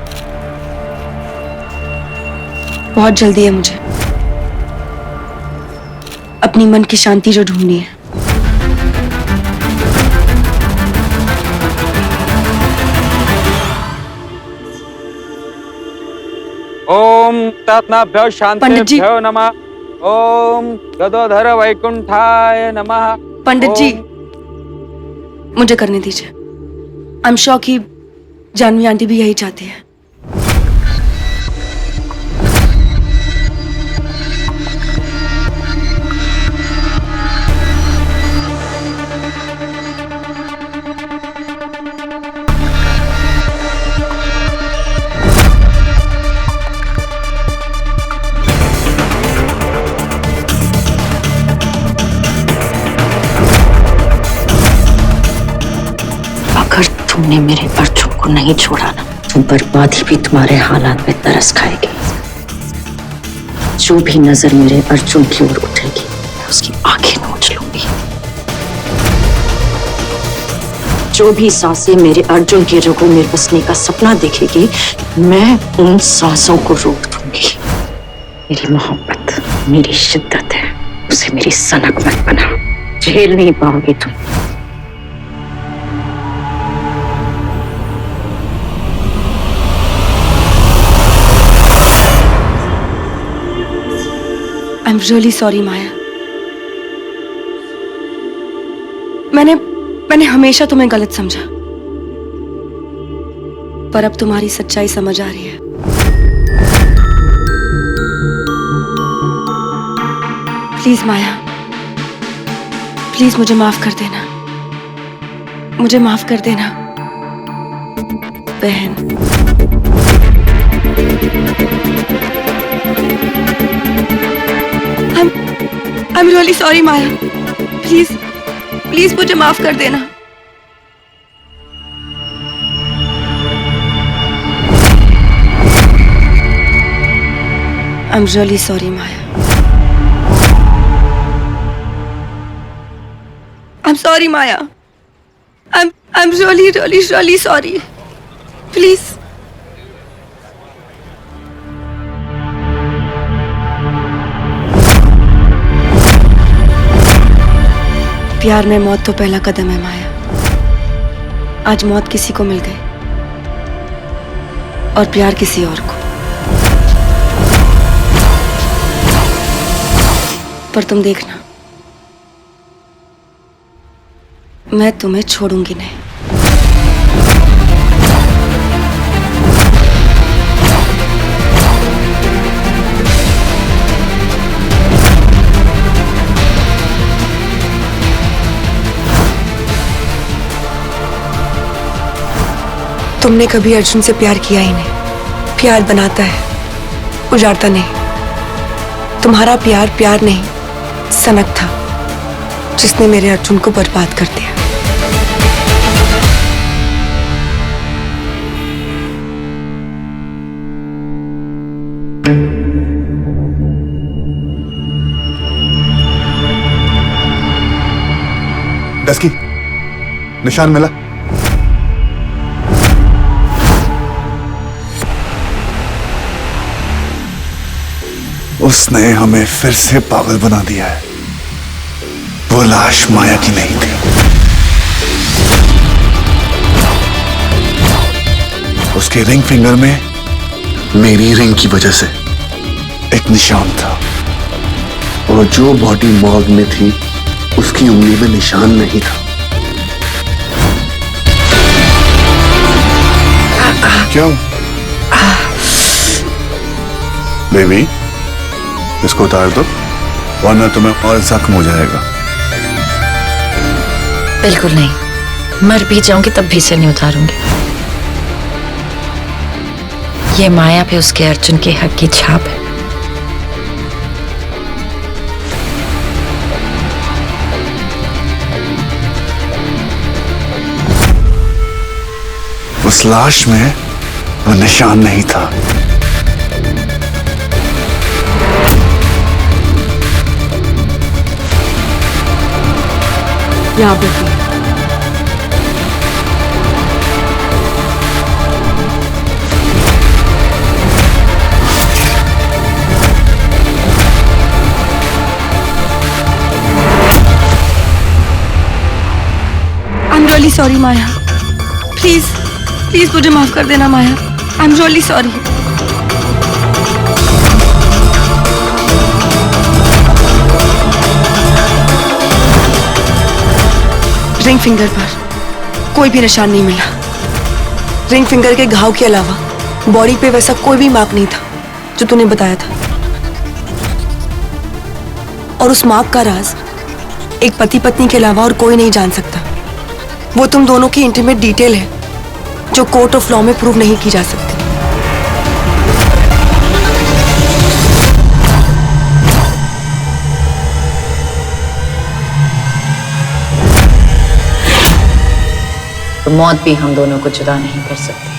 बहुत जल्दी है मुझे अपनी मन की शांति जो ढूंढनी है। ओम तत्नाभ्यो शांतिभ्यो नमः। ओम गदोधर वैकुंठाय नमः। पंडित जी, मुझे करने दीजिए। आई एम श्योर कि जानवी आंटी भी यही चाहती है। अगर तुमने मेरे अर्जुन को नहीं छोड़ा ना, तो बर्बादी भी तुम्हारे हालात में तरस खाएगी। जो भी नजर मेरे अर्जुन की ओर उठेगी, मैं उसकी आंखें नोच लूंगी। जो भी सांसें मेरे अर्जुन के रगों में बसने का सपना देखेगी, मैं उन सांसों को रोक दूंगी। मेरी मोहब्बत मेरी शिद्दत है, उसे मेरी सनक मत बना। झेल नहीं पाओगे तुम। आई एम रियली सॉरी माया। मैंने हमेशा तुम्हें गलत समझा, पर अब तुम्हारी सच्चाई समझ आ रही है। प्लीज माया, प्लीज मुझे माफ कर देना। मुझे माफ कर देना बहन। I'm really sorry Maya. Please मुझे माफ कर देना। I'm really sorry Maya. I'm sorry Maya. I'm really sorry। Please। प्यार में मौत तो पहला कदम है माया। आज मौत किसी को मिल गई और प्यार किसी और को, पर तुम देखना, मैं तुम्हें छोड़ूंगी नहीं। तुमने कभी अर्जुन से प्यार किया ही नहीं। प्यार बनाता है, उजाड़ता नहीं। तुम्हारा प्यार प्यार नहीं, सनक था जिसने मेरे अर्जुन को बर्बाद कर दिया। डस्की, निशान मिला? उसने हमें फिर से पागल बना दिया है। वो लाश माया की नहीं थी। उसके रिंग फिंगर में मेरी रिंग की वजह से एक निशान था, और जो बॉडी मॉर्ग में थी उसकी उंगली में निशान नहीं था। क्यों? बेबी, इसको उतार दो वरना तुम्हें और जख्म हो जाएगा। बिल्कुल नहीं, मर भी जाऊंगी तब भी इसे नहीं उतारूंगी। ये माया पे उसके अर्जुन के हक की छाप है। उस लाश में वो निशान नहीं था। यहाँ पे थी। I am really sorry Maya, please please मुझे माफ कर देना Maya. I am really sorry. Ring finger पर कोई भी निशान नहीं मिला। रिंग फिंगर के घाव के अलावा बॉडी पे वैसा कोई भी मार्क नहीं था जो तूने बताया था। और उस मार्क का राज एक पति पत्नी के अलावा और कोई नहीं जान सकता। वो तुम दोनों की इंटीमेट डिटेल है जो कोर्ट ऑफ लॉ में प्रूव नहीं की जा सकती। तो मौत भी हम दोनों को जुदा नहीं कर सकती।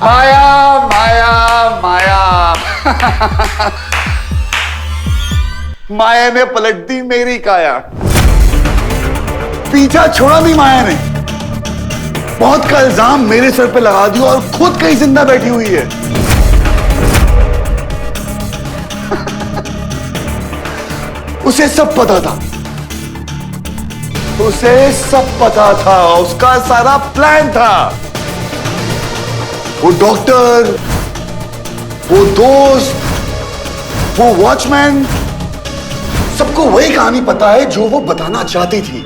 माया माया माया माया ने पलट दी मेरी काया। पीछा छोड़ा नहीं माया ने। बहुत का इल्जाम मेरे सर पे लगा दिया और खुद कहीं जिंदा बैठी हुई है। उसे सब पता था, उसे सब पता था, उसका सारा प्लान था। वो डॉक्टर, वो दोस्त, वो वॉचमैन, सबको वही कहानी पता है जो वो बताना चाहती थी।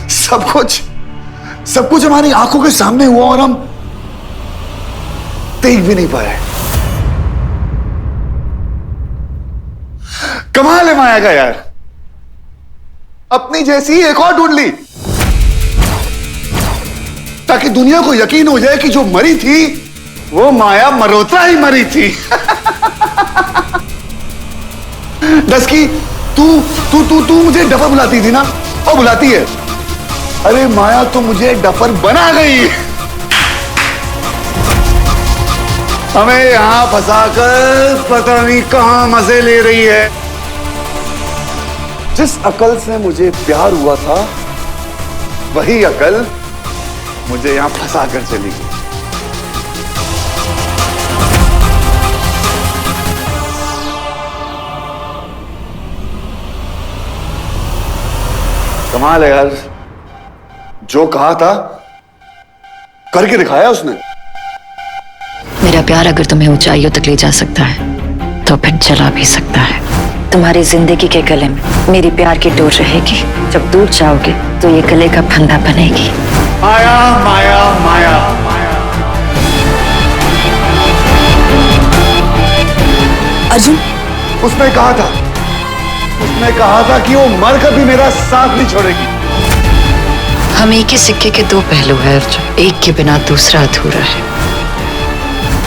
सब कुछ हमारी आंखों के सामने हुआ और हम देख भी नहीं पाए। कमाल है माया का यार, अपनी जैसी एक और ढूंढ ली ताकि दुनिया को यकीन हो जाए कि जो मरी थी वो माया मल्होत्रा ही मरी थी। डस्की, तू मुझे डफर बुलाती थी ना, और बुलाती है। अरे माया तो मुझे डफर बना गई। हमें यहां फंसाकर पता नहीं कहां मजे ले रही है। जिस अकल से मुझे प्यार हुआ था वही अकल मुझे यहां फंसा कर चली गई। कमाल है यार, जो कहा था करके दिखाया उसने। मेरा प्यार अगर तुम्हें ऊंचाइयों तक ले जा सकता है तो फिर चला भी सकता है। तुम्हारी जिंदगी के गले में मेरी प्यार की डोर रहेगी। जब दूर जाओगे तो ये गले का फंदा बनेगी। माया माया माया अर्जुन, उसने कहा था कि वो मर कर भी मेरा साथ नहीं छोड़ेगी। हम एक ही सिक्के के दो पहलू है अर्जुन, एक के बिना दूसरा अधूरा है।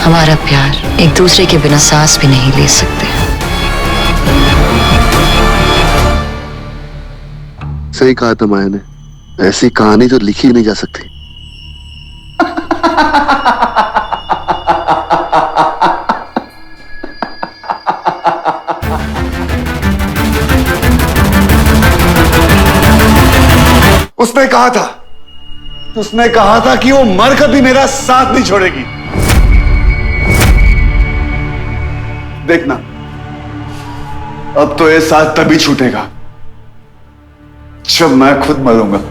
हमारा प्यार एक दूसरे के बिना सांस भी नहीं ले सकते। सही कहा था माया ने, ऐसी कहानी तो लिखी नहीं जा सकती। उसने कहा था कि वो मर कभी मेरा साथ नहीं छोड़ेगी। देखना, अब तो ये साथ तभी छूटेगा जब मैं खुद मरूंगा।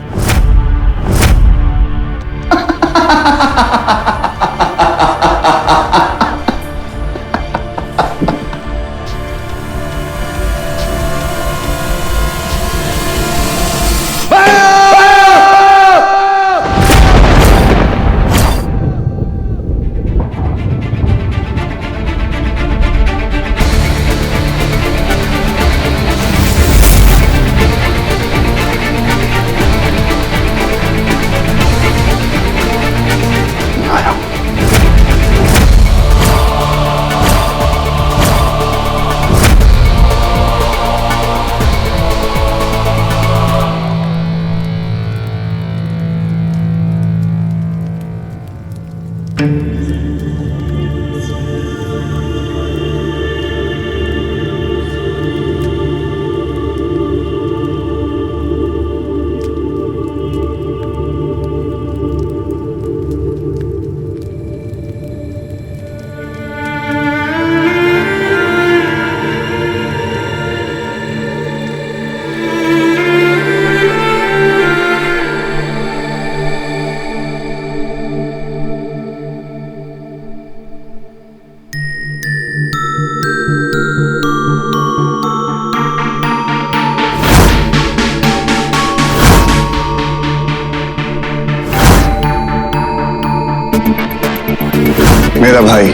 मेरा भाई,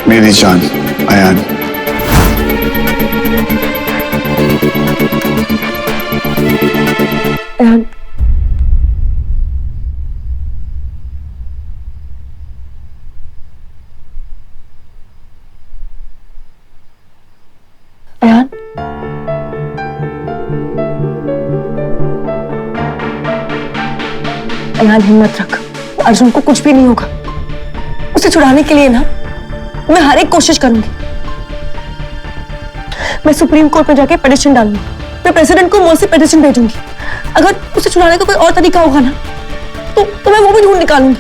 मेरी जान, अयान। अयान, अयान, अयान हिम्मत रख, अर्जुन को कुछ भी नहीं होगा। उसे छुड़ाने के लिए ना मैं हर एक कोशिश करूंगी। मैं सुप्रीम कोर्ट में जाके पिटीशन डालूंगी, मैं प्रेसिडेंट को मौत से पिटीशन भेजूंगी। अगर उसे छुड़ाने का कोई और तरीका होगा ना तो मैं वो भी ढूंढ निकालूंगी।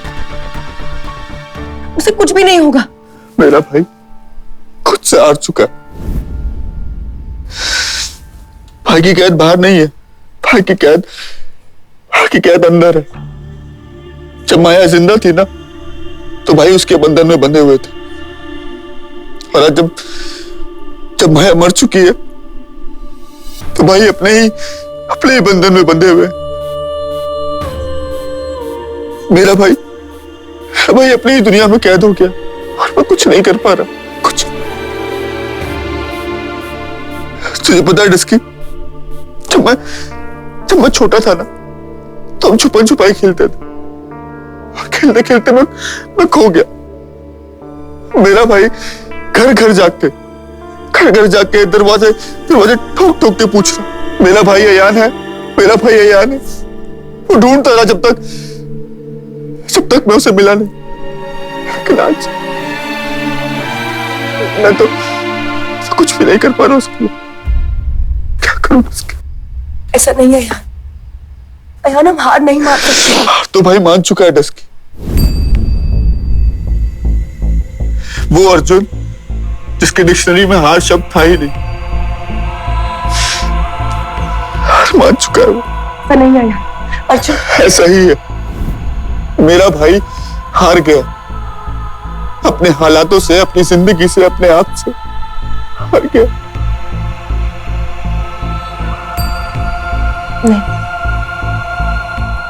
उसे कुछ भी नहीं होगा। मेरा भाई खुद से हार चुका है। भाई की कैद बाहर नहीं है, भाई की कैद अंदर है। जब माया जिंदा थी ना तो भाई उसके बंधन में बंधे हुए थे, और आज जब माया मर चुकी है तो भाई अपने ही बंधन में बंधे हुए। मेरा भाई अपनी ही दुनिया में कैद हो गया और मैं कुछ नहीं कर पा रहा, कुछ। तुझे पता है डिस्की, जब मैं छोटा था ना तो हम छुपन छुपाई खेलते थे। खेलते खेलते मैं खो गया। मेरा भाई घर घर जाके दरवाजे ठोक ठोक के पूछ रहा, मेरा भाई अयान है, मेरा भाई अयान है। वो ढूंढता रहा जब तक मैं उसे मिला नहीं। लेकिन आज मैं तो कुछ भी नहीं कर पा रहा उसके लिए। क्या करूं उसके? ऐसा नहीं है यार, अयान हम हार नहीं मान सकते। हार तो भाई मान चुका है डस्की। वो अर्जुन जिसके डिक्शनरी में हार शब्द था ही नहीं, हार मान चुका है वो। ऐसा नहीं है यार अर्जुन, ऐसा ही है। मेरा भाई हार गया, अपने हालातों से, अपनी जिंदगी से, अपने आप से हार गया। नहीं,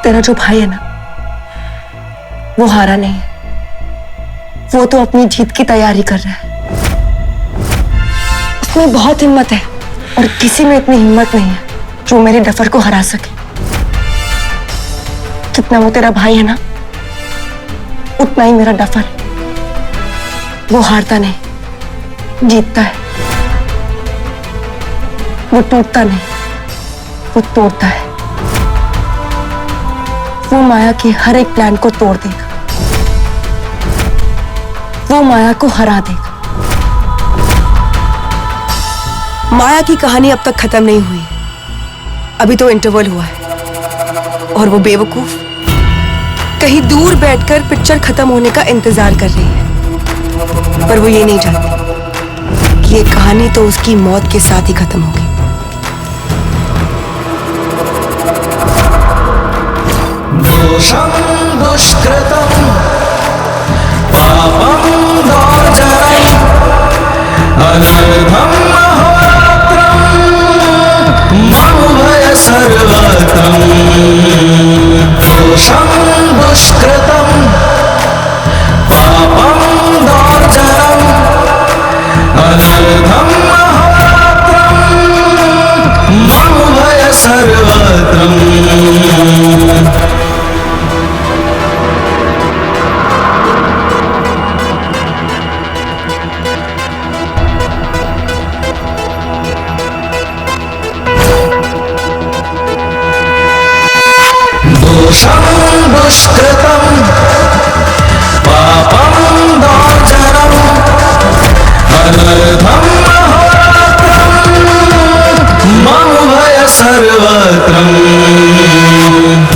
तेरा जो भाई है ना वो हारा नहीं है, वो तो अपनी जीत की तैयारी कर रहा है। उसमें बहुत हिम्मत है और किसी में इतनी हिम्मत नहीं है जो मेरे डफर को हरा सके। जितना वो तेरा भाई है ना उतना ही मेरा डफर है। वो हारता नहीं, जीतता है। वो टूटता नहीं, वो तोड़ता है। वो माया के हर एक प्लान को तोड़ देगा, वो माया को हरा देगा। माया की कहानी अब तक खत्म नहीं हुई, अभी तो इंटरवल हुआ है। और वो बेवकूफ कहीं दूर बैठकर पिक्चर खत्म होने का इंतजार कर रही है, पर वो ये नहीं जानती कि ये कहानी तो उसकी मौत के साथ ही खत्म होगी। दोषं दुष्कृतं पापं दोर्जरम् अनर्घं अहोरात्रं ममुभय सर्वत्रं। दोषं दुष्कृतं पापं दोर्जरम् अनर्घं अहोरात्रं ममुभय सर्वत्रम्। दोषं दुष्कृतं पापं दोर्जरम् अनर्घं अहोरात्रं ममुभय सर्वत्रं।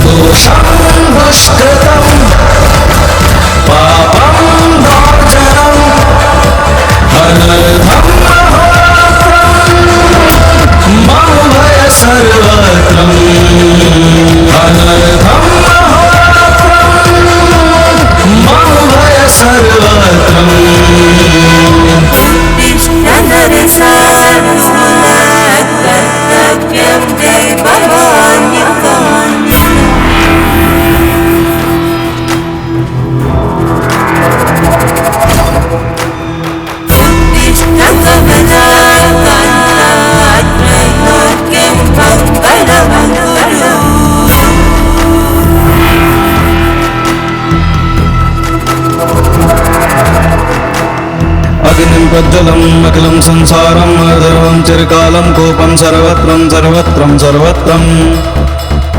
दोषं दुष्कृतं पापं दोर्जरम् अनर्घं अहोरात्रं ममुभय सर्वत्रं। अनर्घं ममुभय सर्वत्रं। अग्निं प्रज्वलम् अखिलं संसारम् अर्धर्वं चिरकालं कोपं सर्वत्रं सर्वत्रं सर्वत्रम्।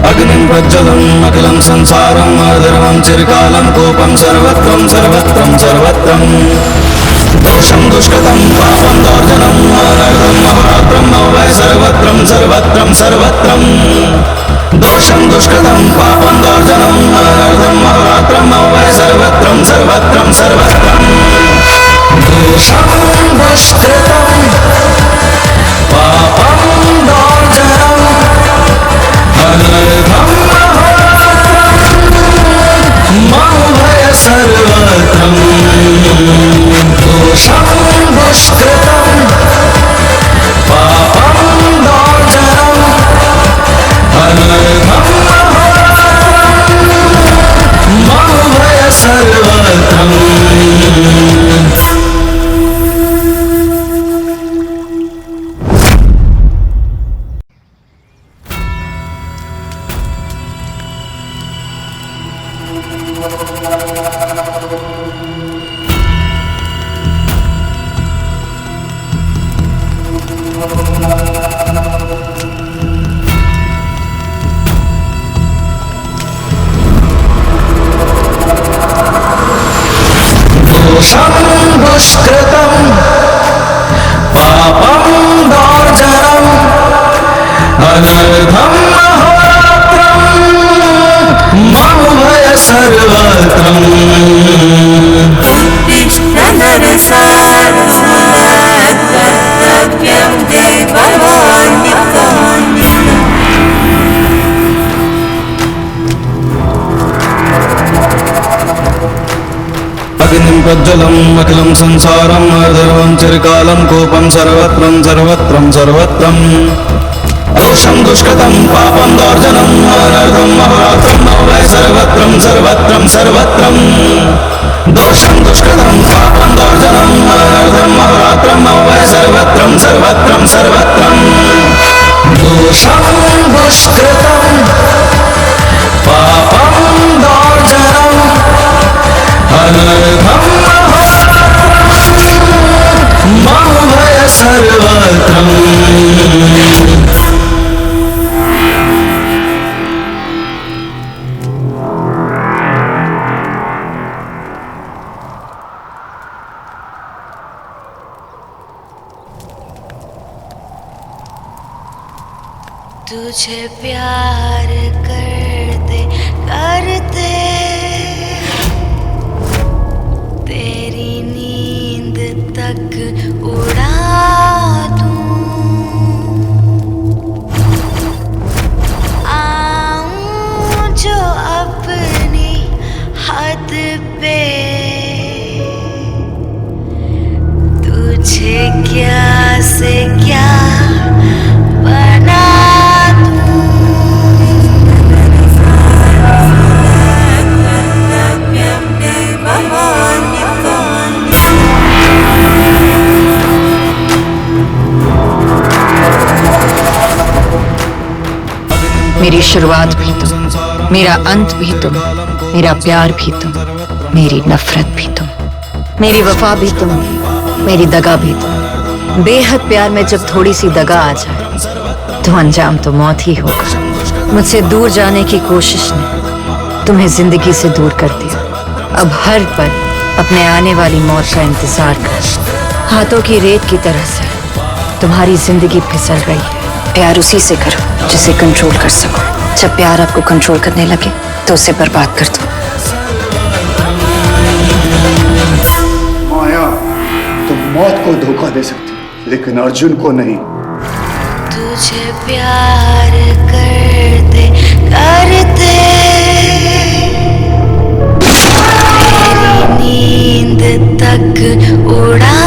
अग्निं प्रज्वलम् अखिलं संसारम् अर्धर्वं चिरकालं कोपं सर्वत्रं सर्वत्रं सर्वत्रम्। दोषं दुष्कृतं पापं दोर्जनम् अनर्घं अहोरात्रं ममुभय सर्वत्रं सर्वत्रं सर्वत्रम्। दोषं दुष्कृतं पापं दोर्जनम् अनर्घं अहोरात्रं ममुभय सर्वत्रं सर्वत्रं सर्वत्रम्। दोषं दुष्कृतं पापं दोर्जरम् अनर्घं अहोरात्रं ममुभय सर्वत्रं। दोषं दुष्कृतं पापं दोर्जरम् अनर्घं अहोरात्रं ममुभय सर्वत्रं। दोषं दुष्कृतं पापं दोर्जरम् अनर्घं अहोरात्रं ममुभय सर्वत्रं। अग्निं प्रज्वलम् अखिलं संसारम् अर्धर्वं चिरकालं कोपं सर्वत्रं सर्वत्रं सर्वत्रम्। दोषं दुष्कृतं पापं दोर्जनम् अनर्घं अहोरात्रं ममुभय सर्वत्रं सर्वत्रं सर्वत्रम्। दोषं दुष्कृतं पापं दोर्जनम् अनर्घं अहोरात्रं ममुभय सर्वत्रं सर्वत्रं सर्वत्रम्। दोषं दुष्कृतं पापं दोर्जनम् अनर्घं अहोरात्रं तुझे प्यार करते करते तेरी नींद तक उड़ा दूं, आऊं जो अपनी हद पे तुझे क्या से क्या बना मेरी शुरुआत भी तुम, मेरा अंत भी तुम, मेरा प्यार भी तुम, मेरी नफरत भी तुम, मेरी वफा भी तुम, मेरी दगा भी तुम। बेहद प्यार में जब थोड़ी सी दगा आ जाए तो अंजाम तो मौत ही होगा। मुझसे दूर जाने की कोशिश ने तुम्हें जिंदगी से दूर कर दिया। अब हर पल अपने आने वाली मौत का इंतजार कर। हाथों की रेत की तरह से तुम्हारी जिंदगी फिसल रही है। प्यार उसी से करो जिसे कंट्रोल कर सको। जब प्यार आपको कंट्रोल करने लगे तो उसे बर्बाद कर दो। माया, तुम मौत को धोखा दे सकती लेकिन अर्जुन को नहीं। तुझे प्यार करते करते तेरी नींद तक उड़ा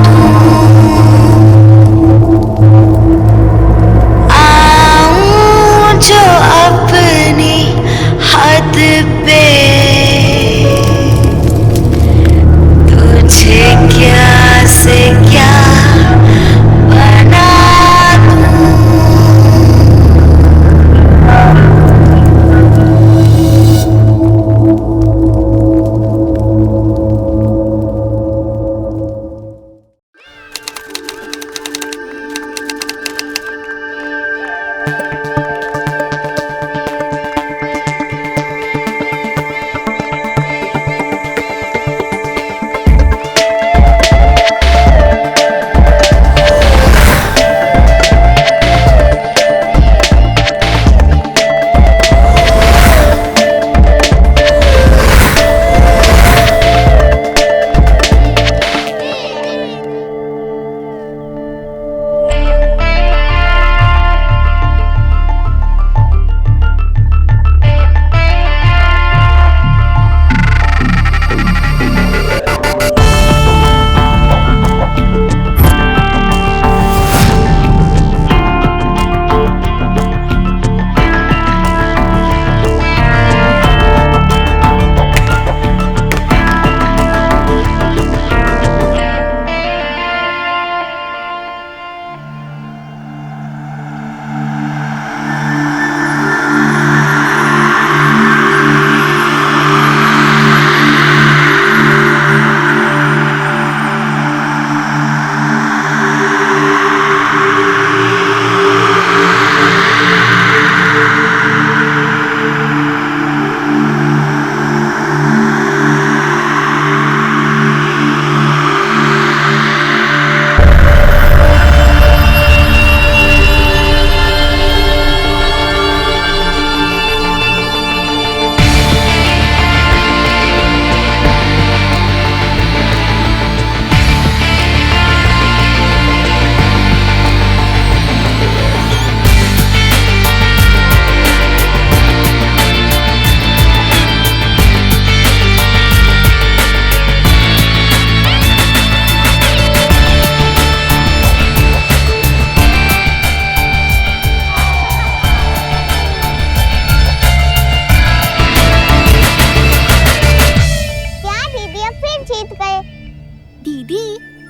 दूं, आऊं जो अपनी हद पे तुझे क्या से क्या बना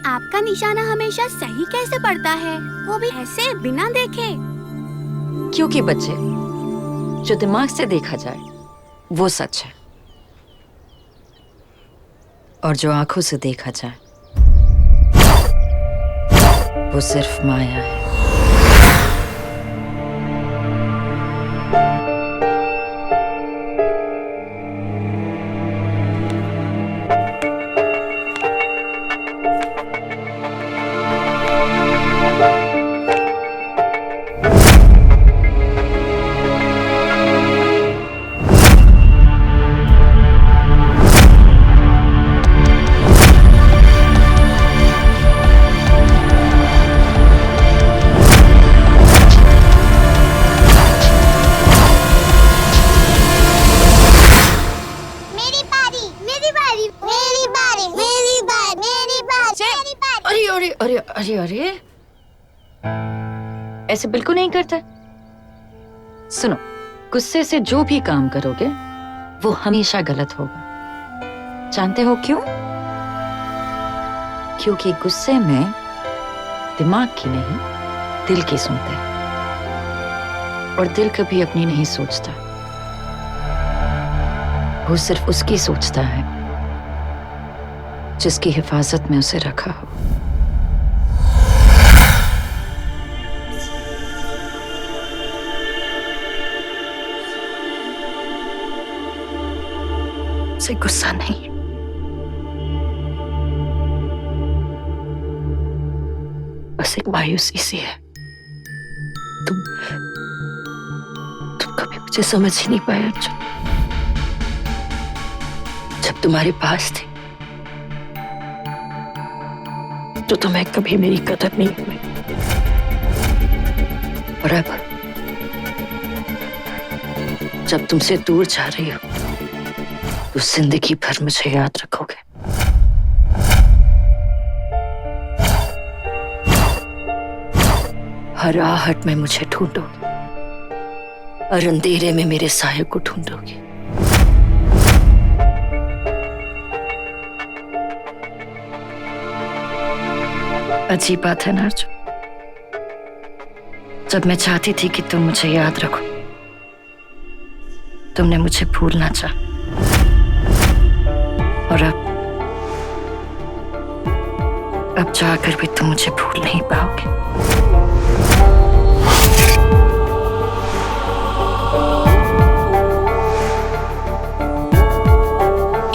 आपका निशाना हमेशा सही कैसे पड़ता है, वो भी ऐसे बिना देखे? क्योंकि बच्चे, जो दिमाग से देखा जाए वो सच है, और जो आंखों से देखा जाए वो सिर्फ माया है। ऐसे बिल्कुल नहीं करता। सुनो, गुस्से से जो भी काम करोगे वो हमेशा गलत होगा। जानते हो क्यों? क्योंकि गुस्से में दिमाग की नहीं, दिल की सुनते हैं, और दिल कभी अपनी नहीं सोचता, वो सिर्फ उसकी सोचता है जिसकी हिफाजत में उसे रखा हो। उसे गुस्सा नहीं, बस एक मायूसी सी है। तुम कभी मुझे समझ ही नहीं पाए अर्जुन। जब तुम्हारे पास थे तो तुम्हें कभी मेरी कदर नहीं हुई, और अब जब तुमसे दूर जा रही हो तो जिंदगी भर मुझे याद रखोगे। हर आहट में मुझे ढूंढोगे और अंधेरे में मेरे साये को ढूंढोगे। अजीब बात है ना अर्जुन, जब मैं चाहती थी कि तुम मुझे याद रखो, तुमने मुझे भूलना चाहा, और अब जाकर भी तुम मुझे भूल नहीं पाओगे।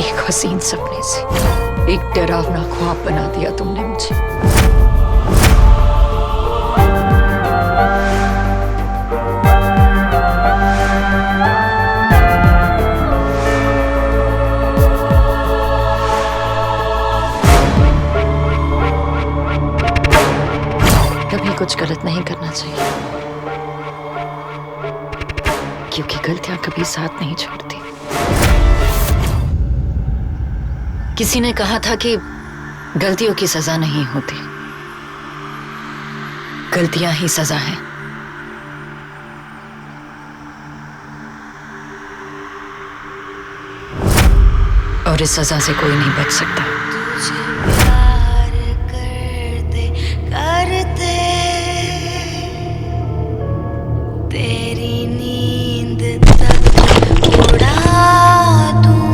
एक हसीन सपने से एक डरावना ख्वाब बना दिया तुमने मुझे। कभी कुछ गलत नहीं करना चाहिए, क्योंकि गलतियां कभी साथ नहीं छोड़ती। किसी ने कहा था कि गलतियों की सजा नहीं होती, गलतियां ही सजा है। और इस सजा से कोई नहीं बच सकता। तेरी नींद तक उड़ा दूं,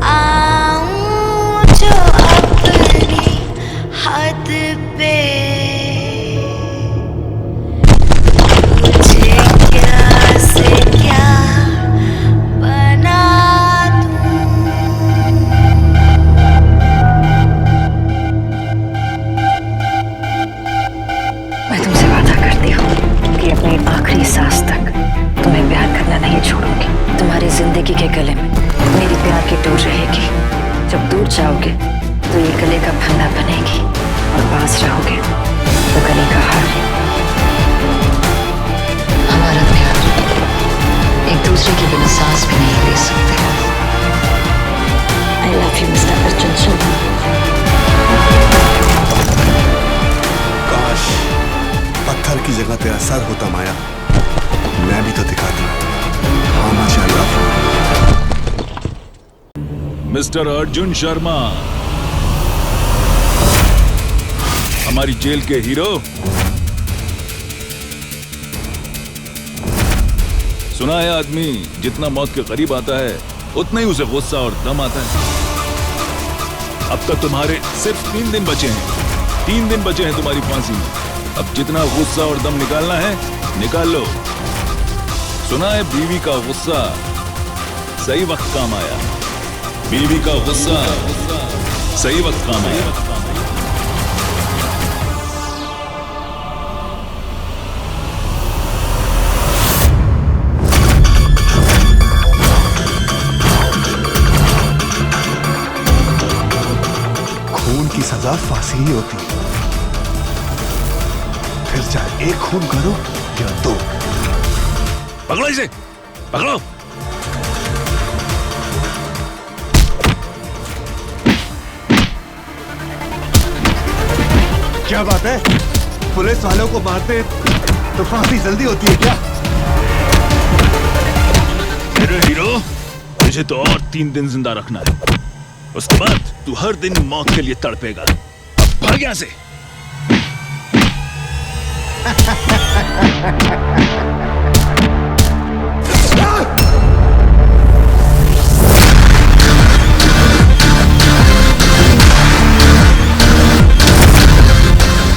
आऊं जो अपनी हद पे, तुझे क्या से क्या बना मैं तुमसे वादा करती हूँ कि अपनी आखिरी सांस तक तुम्हें प्यार करना नहीं छोड़ूंगी। तुम्हारी जिंदगी के गले में मेरी प्यार की डोर रहेगी। जब दूर जाओगे तो ये गले का फंदा बनेगी, और पास रहोगे तो गले का हार। हमारा प्यार एक दूसरे के बिना सांस भी नहीं ले सकते। I love you mister Arjun Sharma. काश पत्थर की जगह तेरा सर होता माया, मैं भी तो दिखाता how much I love you. Mister Arjun Sharma, हमारी जेल के हीरो। सुना है आदमी जितना मौत के करीब आता है उतना ही उसे गुस्सा और दम आता है। अब तक तुम्हारे सिर्फ 3 दिन बचे हैं, 3 दिन बचे हैं तुम्हारी फांसी में। अब जितना गुस्सा और दम निकालना है निकाल लो। सुना है बीवी का गुस्सा सही वक्त काम आया, बीवी का गुस्सा सही वक्त काम आया। खून की सजा फांसी ही होती है, फिर चाहे एक खून करो या 2। पकड़ो इसे, पकड़ो। क्या बात है? पुलिस वालों को मारते तो फांसी जल्दी होती है क्या? मेरे हीरो, तुझे तो और 3 दिन जिंदा रखना है। उसके बाद तू हर दिन मौत के लिए तड़पेगा। अब भाग यहां से।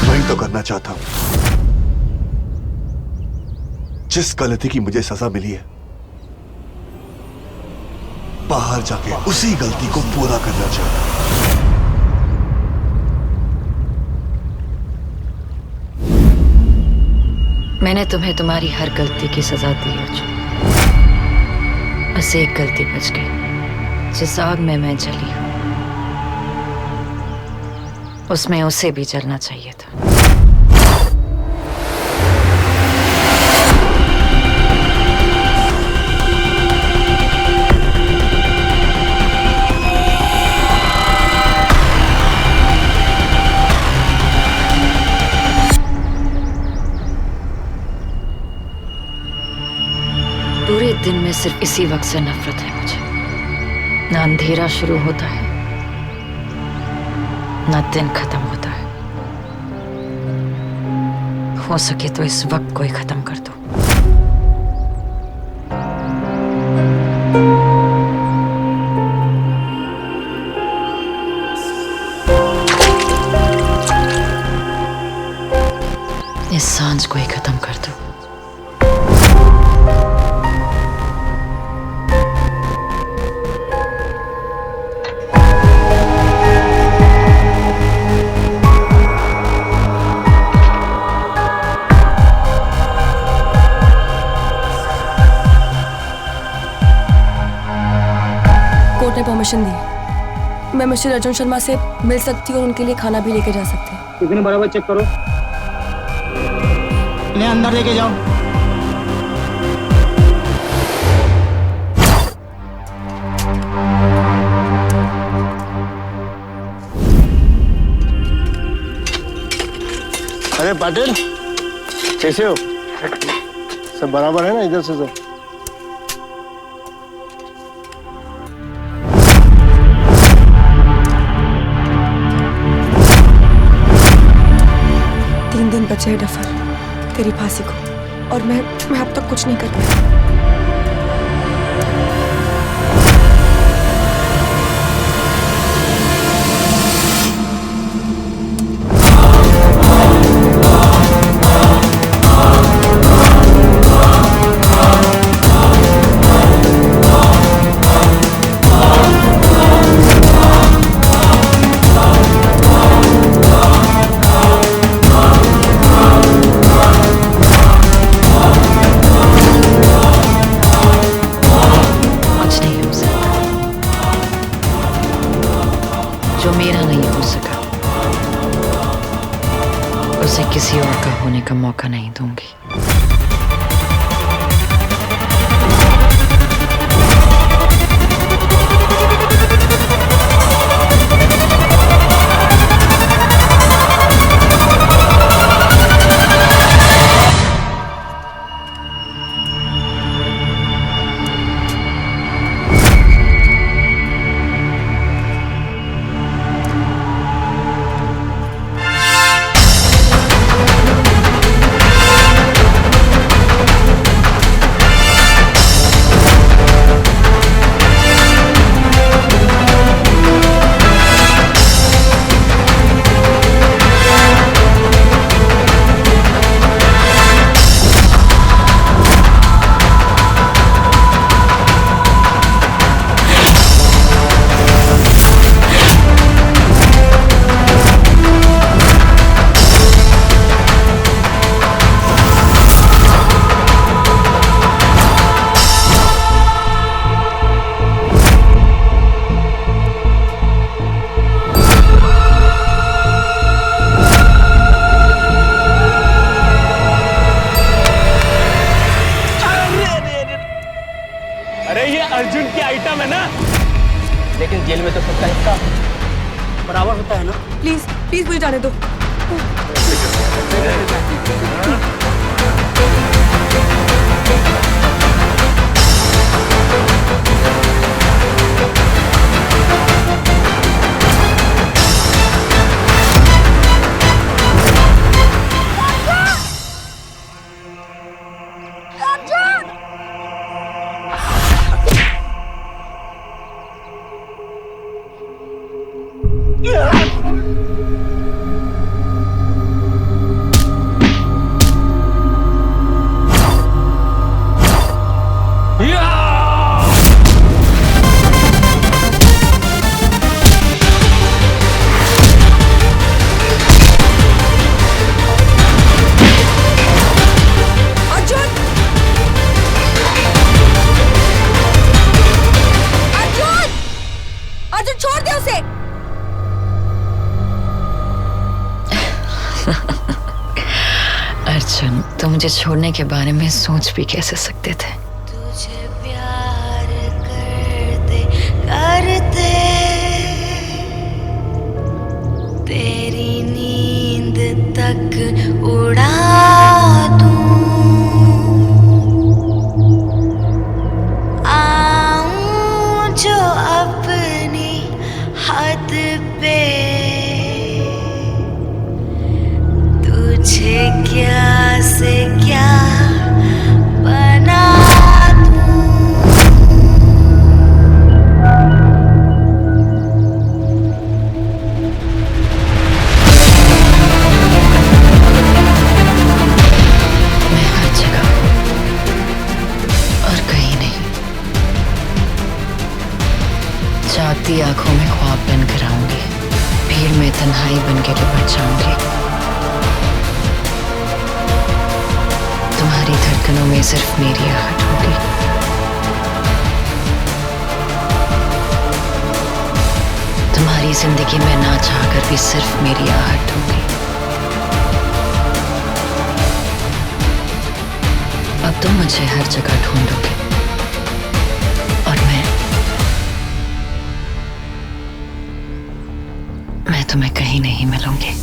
वही तो करना चाहता हूं। जिस गलती की मुझे सजा मिली है, बाहर जाके उसी गलती को पूरा करना चाहता हूं। मैंने तुम्हें तुम्हारी हर गलती की सजा दी अर्जुन। बस एक गलती बच गई। जिस आग में मैं जली हूं, उसमें उसे भी जलना चाहिए था। पूरे दिन में सिर्फ इसी वक्त से नफरत है मुझे। ना अंधेरा शुरू होता है, ना दिन खत्म होता है। हो सके तो इस वक्त को ही खत्म कर दो। इस सांझ को ही खत्म कर दो। कोर्ट ने परमिशन दी। मैं मिस्टर अर्जुन शर्मा से मिल सकती हूँ और उनके लिए खाना भी लेके जा सकती हूँ। इतने बराबर चेक करो। इन्हें अंदर लेके जाओ। अरे पाटिल, कैसे हो? सब बराबर है ना? इधर से सब। बचे है डफर तेरी फांसी को, और मैं अब तक कुछ नहीं कर पाई। जो मेरा नहीं हो सका, उसे किसी और का होने का मौका नहीं दूंगी। अर्जुन की आइटम है ना, लेकिन जेल में तो सबका हिस्सा बराबर होता है ना। प्लीज प्लीज मुझे जाने दो। अर्जुन, तुम मुझे छोड़ने के बारे में सोच भी कैसे सकते थे? तुझे प्यार करते करते तेरी नींद तक उड़ा दूं, आऊं जो अपनी हद पे तुझे क्या से क्या बना मैं हर जगह और कहीं नहीं, जागती आंखों में ख्वाब बनकर आऊंगी, भीड़ में तन्हाई बन के लिपट जाऊंगी। तुम्हारी धड़कनों में सिर्फ मेरी आहट होगी। तुम्हारी जिंदगी में ना चाहकर भी सिर्फ मेरी आहट होगी। अब तुम मुझे हर जगह ढूंढोगे और मैं तुम्हें कहीं नहीं मिलूंगी।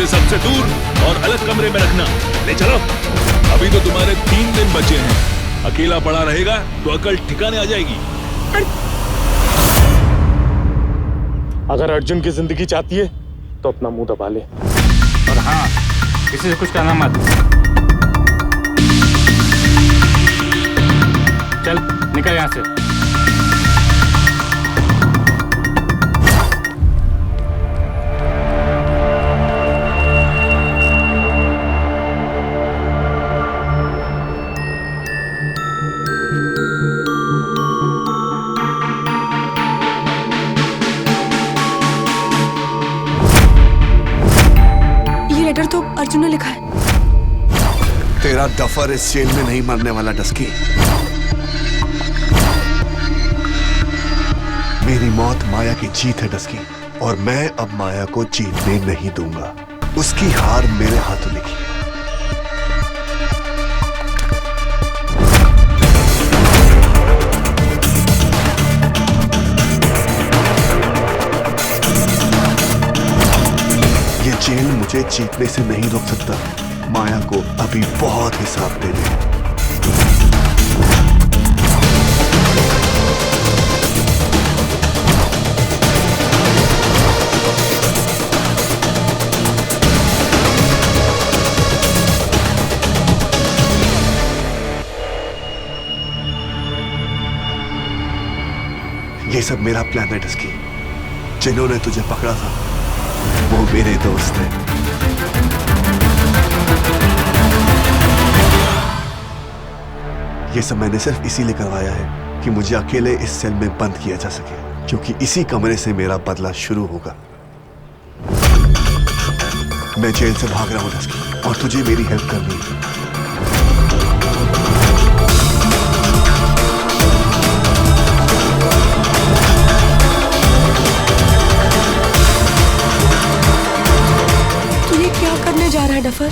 सबसे दूर और अलग कमरे में रखना। ले चलो। अभी तो तुम्हारे 3 दिन बचे हैं। अकेला पड़ा रहेगा तो अकल ठिकाने आ जाएगी। अगर अर्जुन की जिंदगी चाहती है तो अपना मुंह दबा ले। और हाँ, किसी से कुछ कहना मत। चल निकल यहाँ से। तो अर्जुन ने लिखा है। तेरा डफर इस जेल में नहीं मरने वाला डस्की। मेरी मौत माया की जीत है डस्की, और मैं अब माया को जीतने नहीं दूंगा। उसकी हार मेरे हाथों लिखी। जेल मुझे जीतने से नहीं रोक सकता। माया को अभी बहुत हिसाब देने हैं। ये सब मेरा प्लान है डस्की। जिन्होंने तुझे पकड़ा था वो मेरे दोस्त हैं। ये सब मैंने सिर्फ इसीलिए करवाया है कि मुझे अकेले इस सेल में बंद किया जा सके, क्योंकि इसी कमरे से मेरा बदला शुरू होगा। मैं जेल से भाग रहा हूं डस्की। और तुझे मेरी हेल्प करनी है। तू ये क्या करने जा रहा है डफर?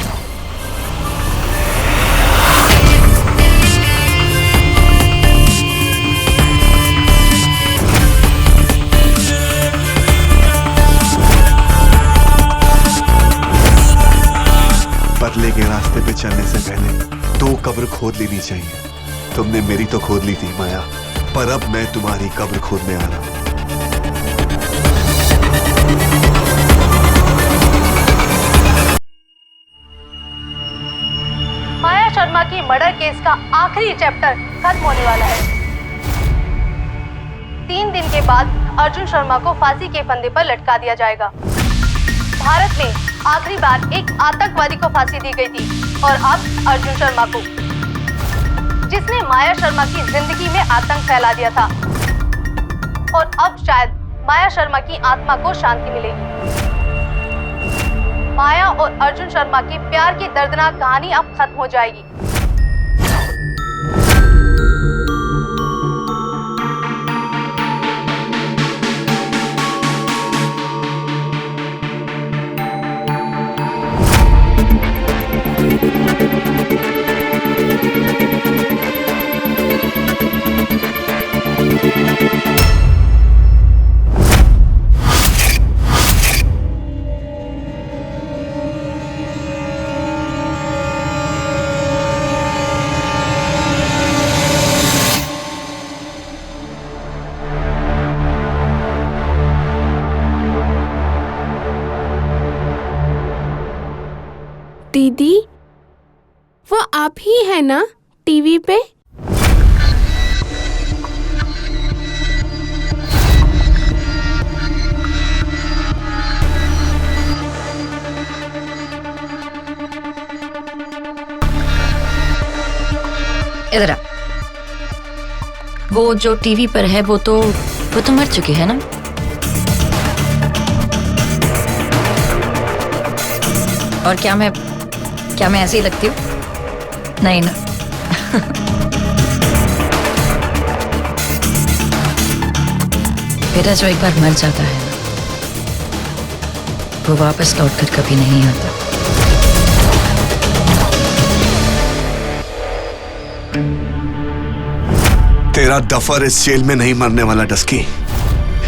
बदले के रास्ते पे चलने से पहले 2 कब्र खोद लेनी चाहिए। तुमने मेरी तो खोद ली थी माया, पर अब मैं तुम्हारी कब्र खोदने आ रहा हूं। माया शर्मा की मर्डर केस का आखिरी चैप्टर खत्म होने वाला है। 3 दिन के बाद अर्जुन शर्मा को फांसी के फंदे पर लटका दिया जाएगा। भारत में आखिरी बार एक आतंकवादी को फांसी दी गई थी और अब अर्जुन शर्मा को, जिसने माया शर्मा की जिंदगी में आतंक फैला दिया था। और अब शायद माया शर्मा की आत्मा को शांति मिलेगी। माया और अर्जुन शर्मा की प्यार की दर्दनाक कहानी अब खत्म हो जाएगी। दीदी, वो आप ही है ना टीवी पे? इधर आ। वो जो टीवी पर है वो तो मर चुकी है ना? और क्या मैं ऐसी लगती हूँ? नहीं ना। बेटा जो एक बार मर जाता है वो वापस लौटकर कभी नहीं आता। तेरा डफर इस जेल में नहीं मरने वाला डस्की।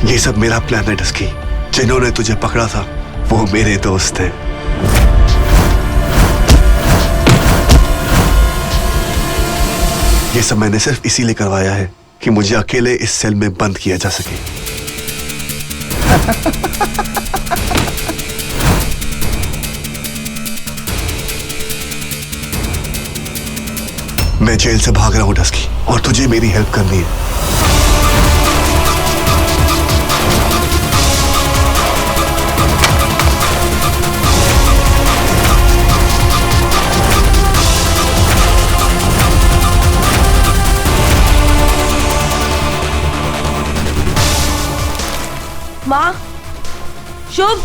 ये सब मेरा प्लान है डस्की। जिन्होंने तुझे पकड़ा था वो मेरे दोस्त हैं। ये सब मैंने सिर्फ इसीलिए करवाया है कि मुझे अकेले इस सेल में बंद किया जा सके। मैं जेल से भाग रहा हूं डस्की, और तुझे मेरी हेल्प करनी है। माँ, शुभ,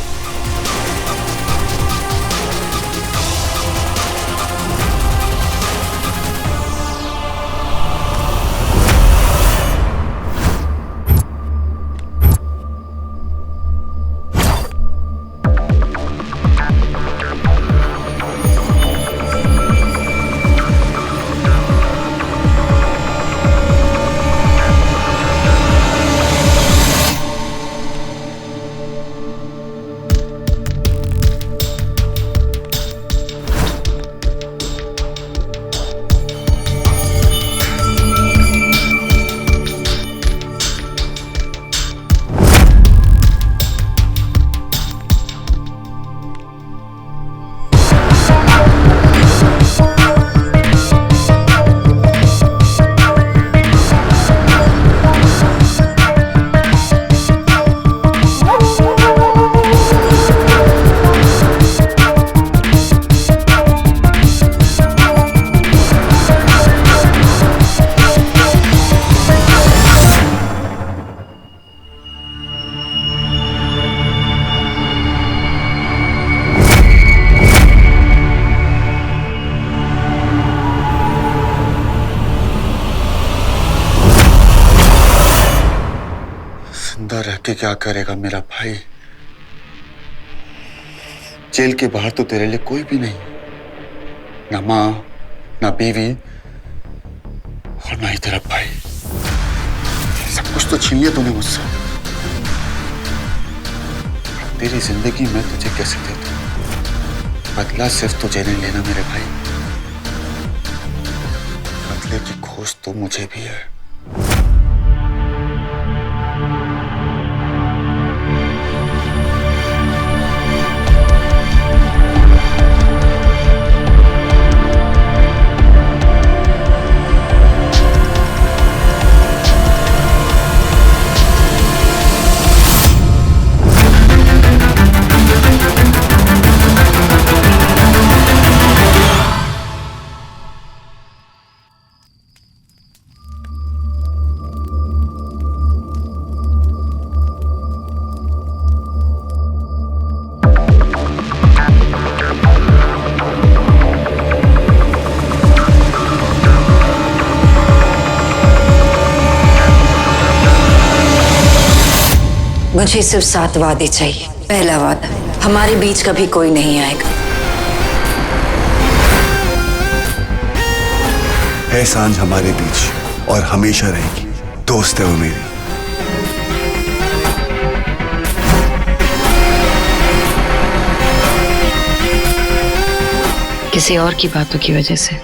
रह के क्या करेगा मेरा भाई? जेल के बाहर तो तेरे लिए कोई भी नहीं, ना माँ, ना बीवी और ना ही तेरा भाई। सब कुछ तो छीन लिया तूने मुझसे। तेरी जिंदगी मैं तुझे कैसे दे दूं? बदला सिर्फ तुझे नहीं लेना मेरे भाई, बदले की खोज तो मुझे भी है। मुझे सिर्फ 7 वादे चाहिए। पहला वादा, हमारे बीच कभी कोई नहीं आएगा। है सांझ हमारे बीच और हमेशा रहेगी, दोस्त है वो मेरी। किसी और की बातों की वजह से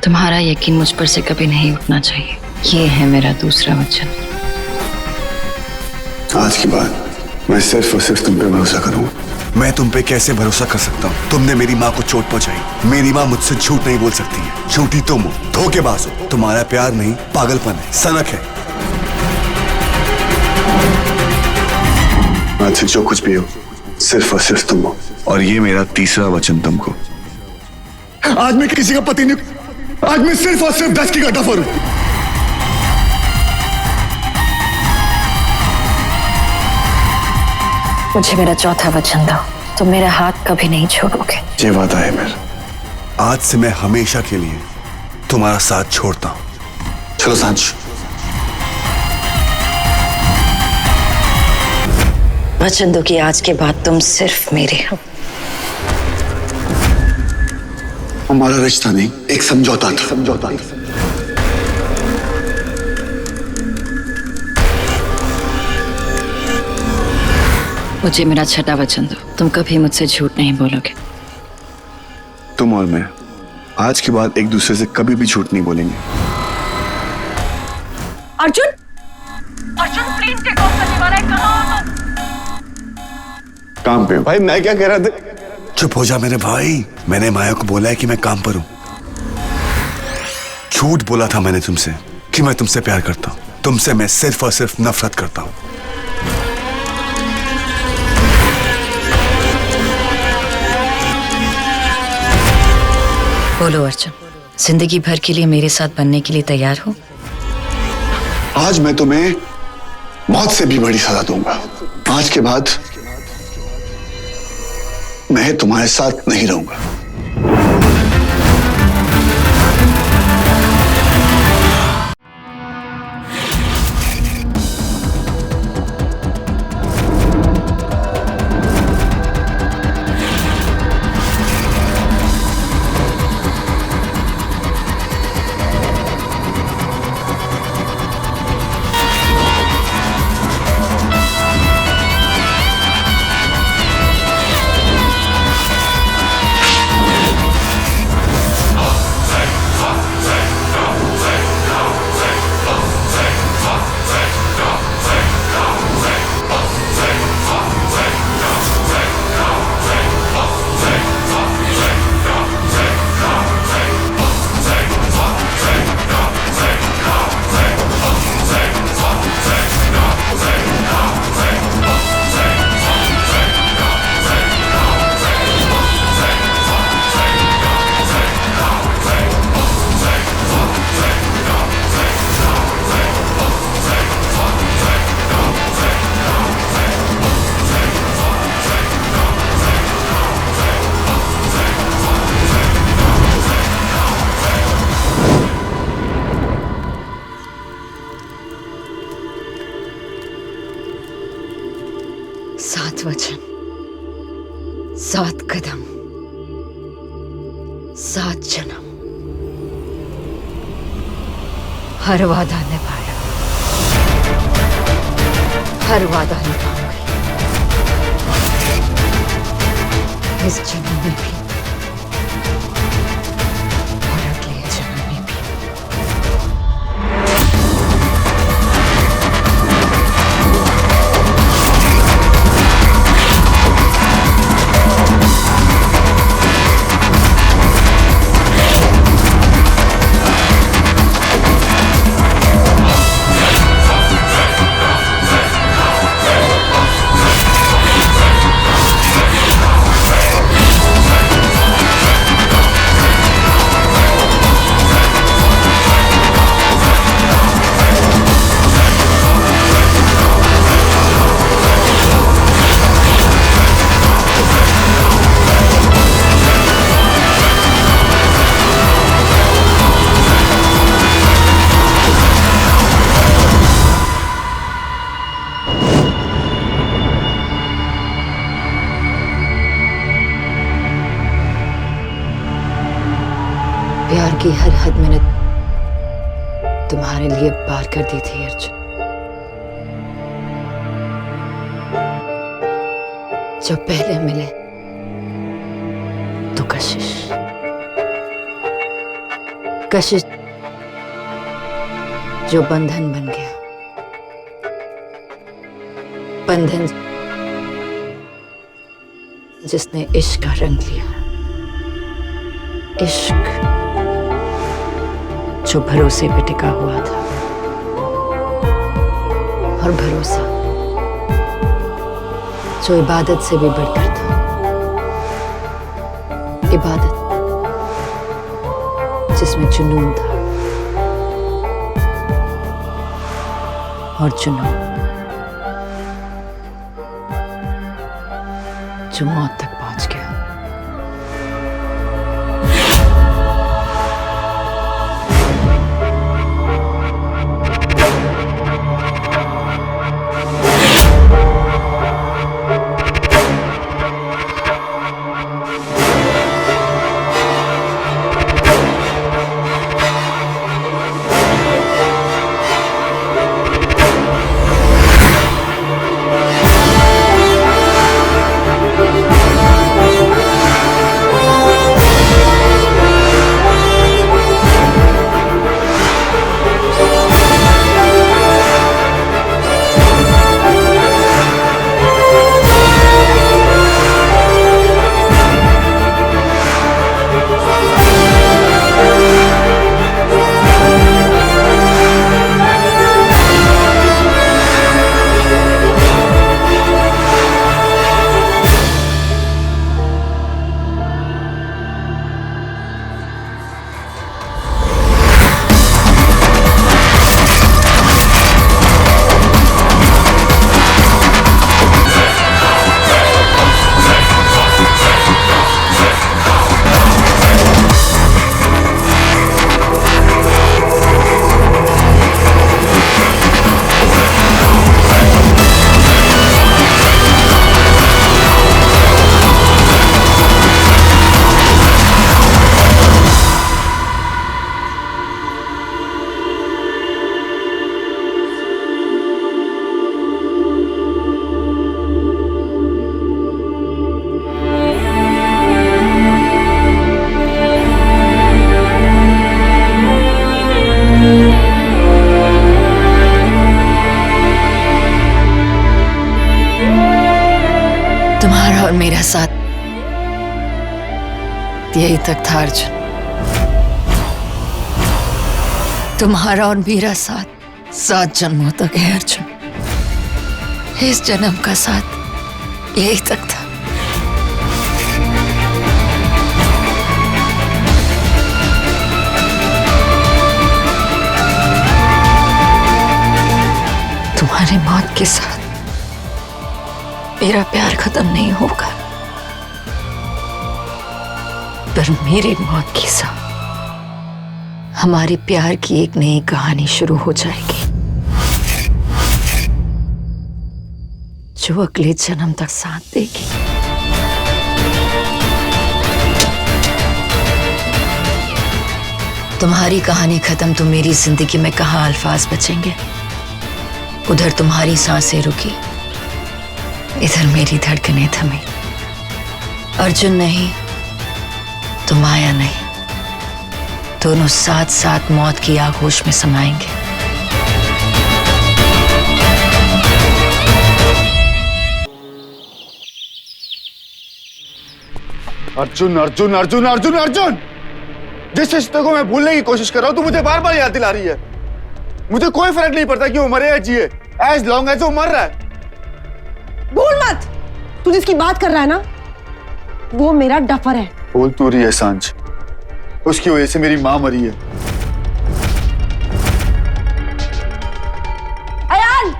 तुम्हारा यकीन मुझ पर से कभी नहीं उठना चाहिए। ये है मेरा दूसरा वचन। आज के बाद मैं सिर्फ और सिर्फ तुम पे भरोसा करूंगा। मैं तुम पे कैसे भरोसा कर सकता हूँ? तुमने मेरी माँ को चोट पहुंचाई। मेरी माँ मुझसे झूठ नहीं बोल सकती है। झूठी तुम हो, धोखेबाज हो। तुम्हारा प्यार नहीं, पागलपन है, सनक है। आज से जो कुछ भी हो, सिर्फ और सिर्फ तुम हो। और ये मेरा तीसरा वचन तुमको। आज मैं किसी का पति नहीं, आज मैं सिर्फ और सिर्फ 10 की गद्दाफर हूं। मुझे मेरा चौथा वचन दो, तुम मेरा हाथ कभी नहीं छोड़ोगे। ये वादा है मेरा। आज से मैं हमेशा के लिए तुम्हारा साथ छोड़ता हूं। चलो सांझ। वचन दो कि आज के बाद तुम सिर्फ मेरे हो। हमारा रिश्ता नहीं, एक समझौता था। समझौता था। मुझे मेरा छठा वचन दो, तुम कभी मुझसे झूठ नहीं बोलोगे। तुम और मैं आज के बाद एक दूसरे से कभी भी झूठ नहीं बोलेंगे। Arjun, Arjun please take off करने वाला है। कहाँ हो तुम? काम पे हूं। भाई मैं क्या कह रहा था? चुप हो जा मेरे भाई। मैंने माया को बोला है कि मैं काम पर हूं। झूठ बोला था मैंने तुमसे कि मैं तुमसे प्यार करता हूं। तुमसे मैं सिर्फ और सिर्फ नफरत करता हूं। बोलो अर्जुन, जिंदगी भर के लिए मेरे साथ बनने के लिए तैयार हो? आज मैं तुम्हें मौत से भी बड़ी सजा दूंगा। आज के बाद मैं तुम्हारे साथ नहीं रहूंगा। 7 कदम, 7 जन्म, हर वादा निभाया, हर वादा निभाऊंगी इस जन्म में भी और अगले जन्म में भी। प्यार की हर हद मैंने तुम्हारे लिए पार कर दी थी अर्जुन। जब पहले मिले तो कशिश जो बंधन बन गया, बंधन जिसने इश्क का रंग लिया, इश्क जो भरोसे पे टिका हुआ था, और भरोसा जो इबादत से भी बढ़कर था। इबादत जिसमें जुनून था, और जुनून जो मौत तक पहुंच गया। तुम्हारा और मेरा साथ यही तक था अर्जुन। तुम्हारा और मेरा साथ 7 जन्मों तक है अर्जुन। इस जन्म का साथ यही तक था। तुम्हारी मौत के साथ मेरा प्यार खत्म नहीं होगा, पर मेरी मौत के साथ हमारे प्यार की एक नई कहानी शुरू हो जाएगी, जो अगले जन्म तक साथ देगी। तुम्हारी कहानी खत्म तो मेरी जिंदगी में कहाँ अल्फाज बचेंगे। उधर तुम्हारी सांसें रुकी, इधर मेरी धड़कनें थमी। अर्जुन नहीं तो माया नहीं, दोनों साथ साथ मौत की आगोश में समाएंगे। अर्जुन अर्जुन अर्जुन अर्जुन अर्जुन, जिस रिश्ते को मैं भूलने की कोशिश कर रहा हूं तू मुझे बार बार याद दिला रही है। मुझे कोई फर्क नहीं पड़ता कि वो मरे या जिए, एज लॉन्ग एज वो मर रहा है। भूल मत, तू जिसकी बात कर रहा है ना वो मेरा डफर है। बोल तू रही है सांझ, उसकी वजह से मेरी माँ मरी है। अयान,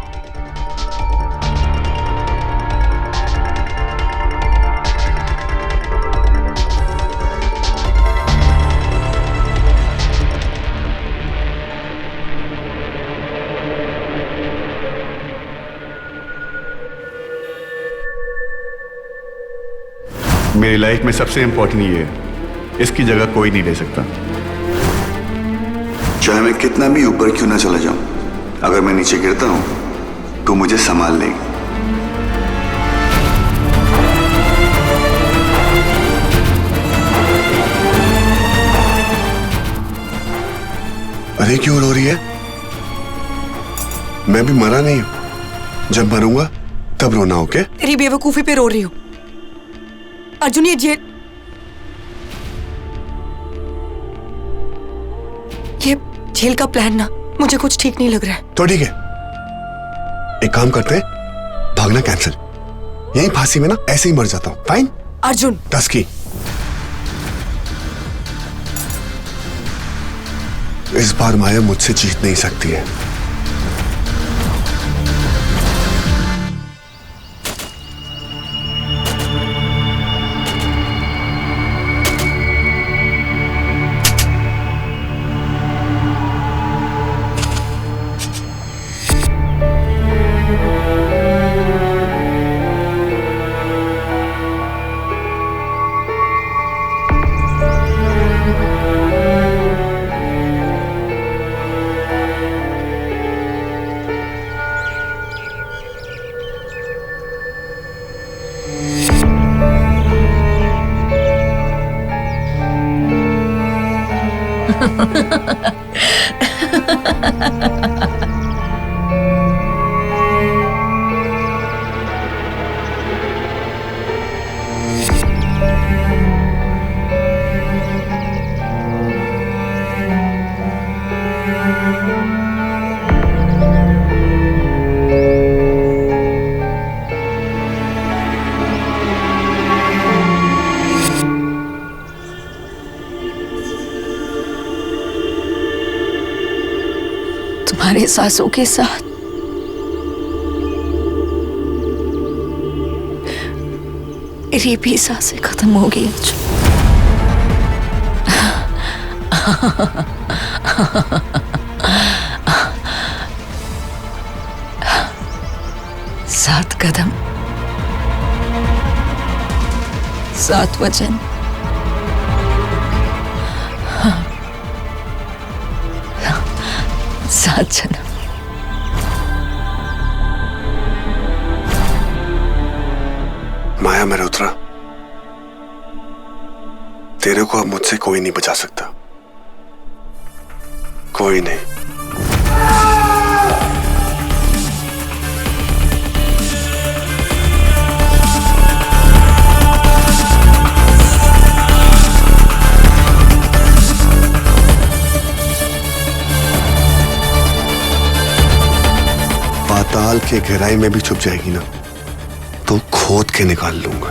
मेरी लाइफ में सबसे इंपॉर्टेंट ये है, इसकी जगह कोई नहीं ले सकता। चाहे मैं कितना भी ऊपर क्यों ना चला जाऊं, अगर मैं नीचे गिरता हूं तो मुझे संभाल लेगी। अरे क्यों रो रही है? मैं भी मरा नहीं हूं, जब मरूंगा तब रोना। ओके? तेरी बेवकूफी पे रो रही हूँ अर्जुन। ये जेल का प्लान ना मुझे कुछ ठीक नहीं लग रहा है। तो ठीक है, एक काम करते हैं, भागना कैंसिल, यहीं फांसी में ना ऐसे ही मर जाता हूं। फाइन अर्जुन। 10 की। इस बार माया मुझसे जीत नहीं सकती है। तुम्हारे सांसों के साथ मेरी भी सांसें खत्म हो गई। सात कदम, 7 वचन, सात जन्म। माया मेरा उतरा, तेरे को अब मुझसे कोई नहीं बचा सकता, कोई नहीं। पाताल के गहराई में भी छुप जाएगी ना तो खोद के निकाल लूंगा।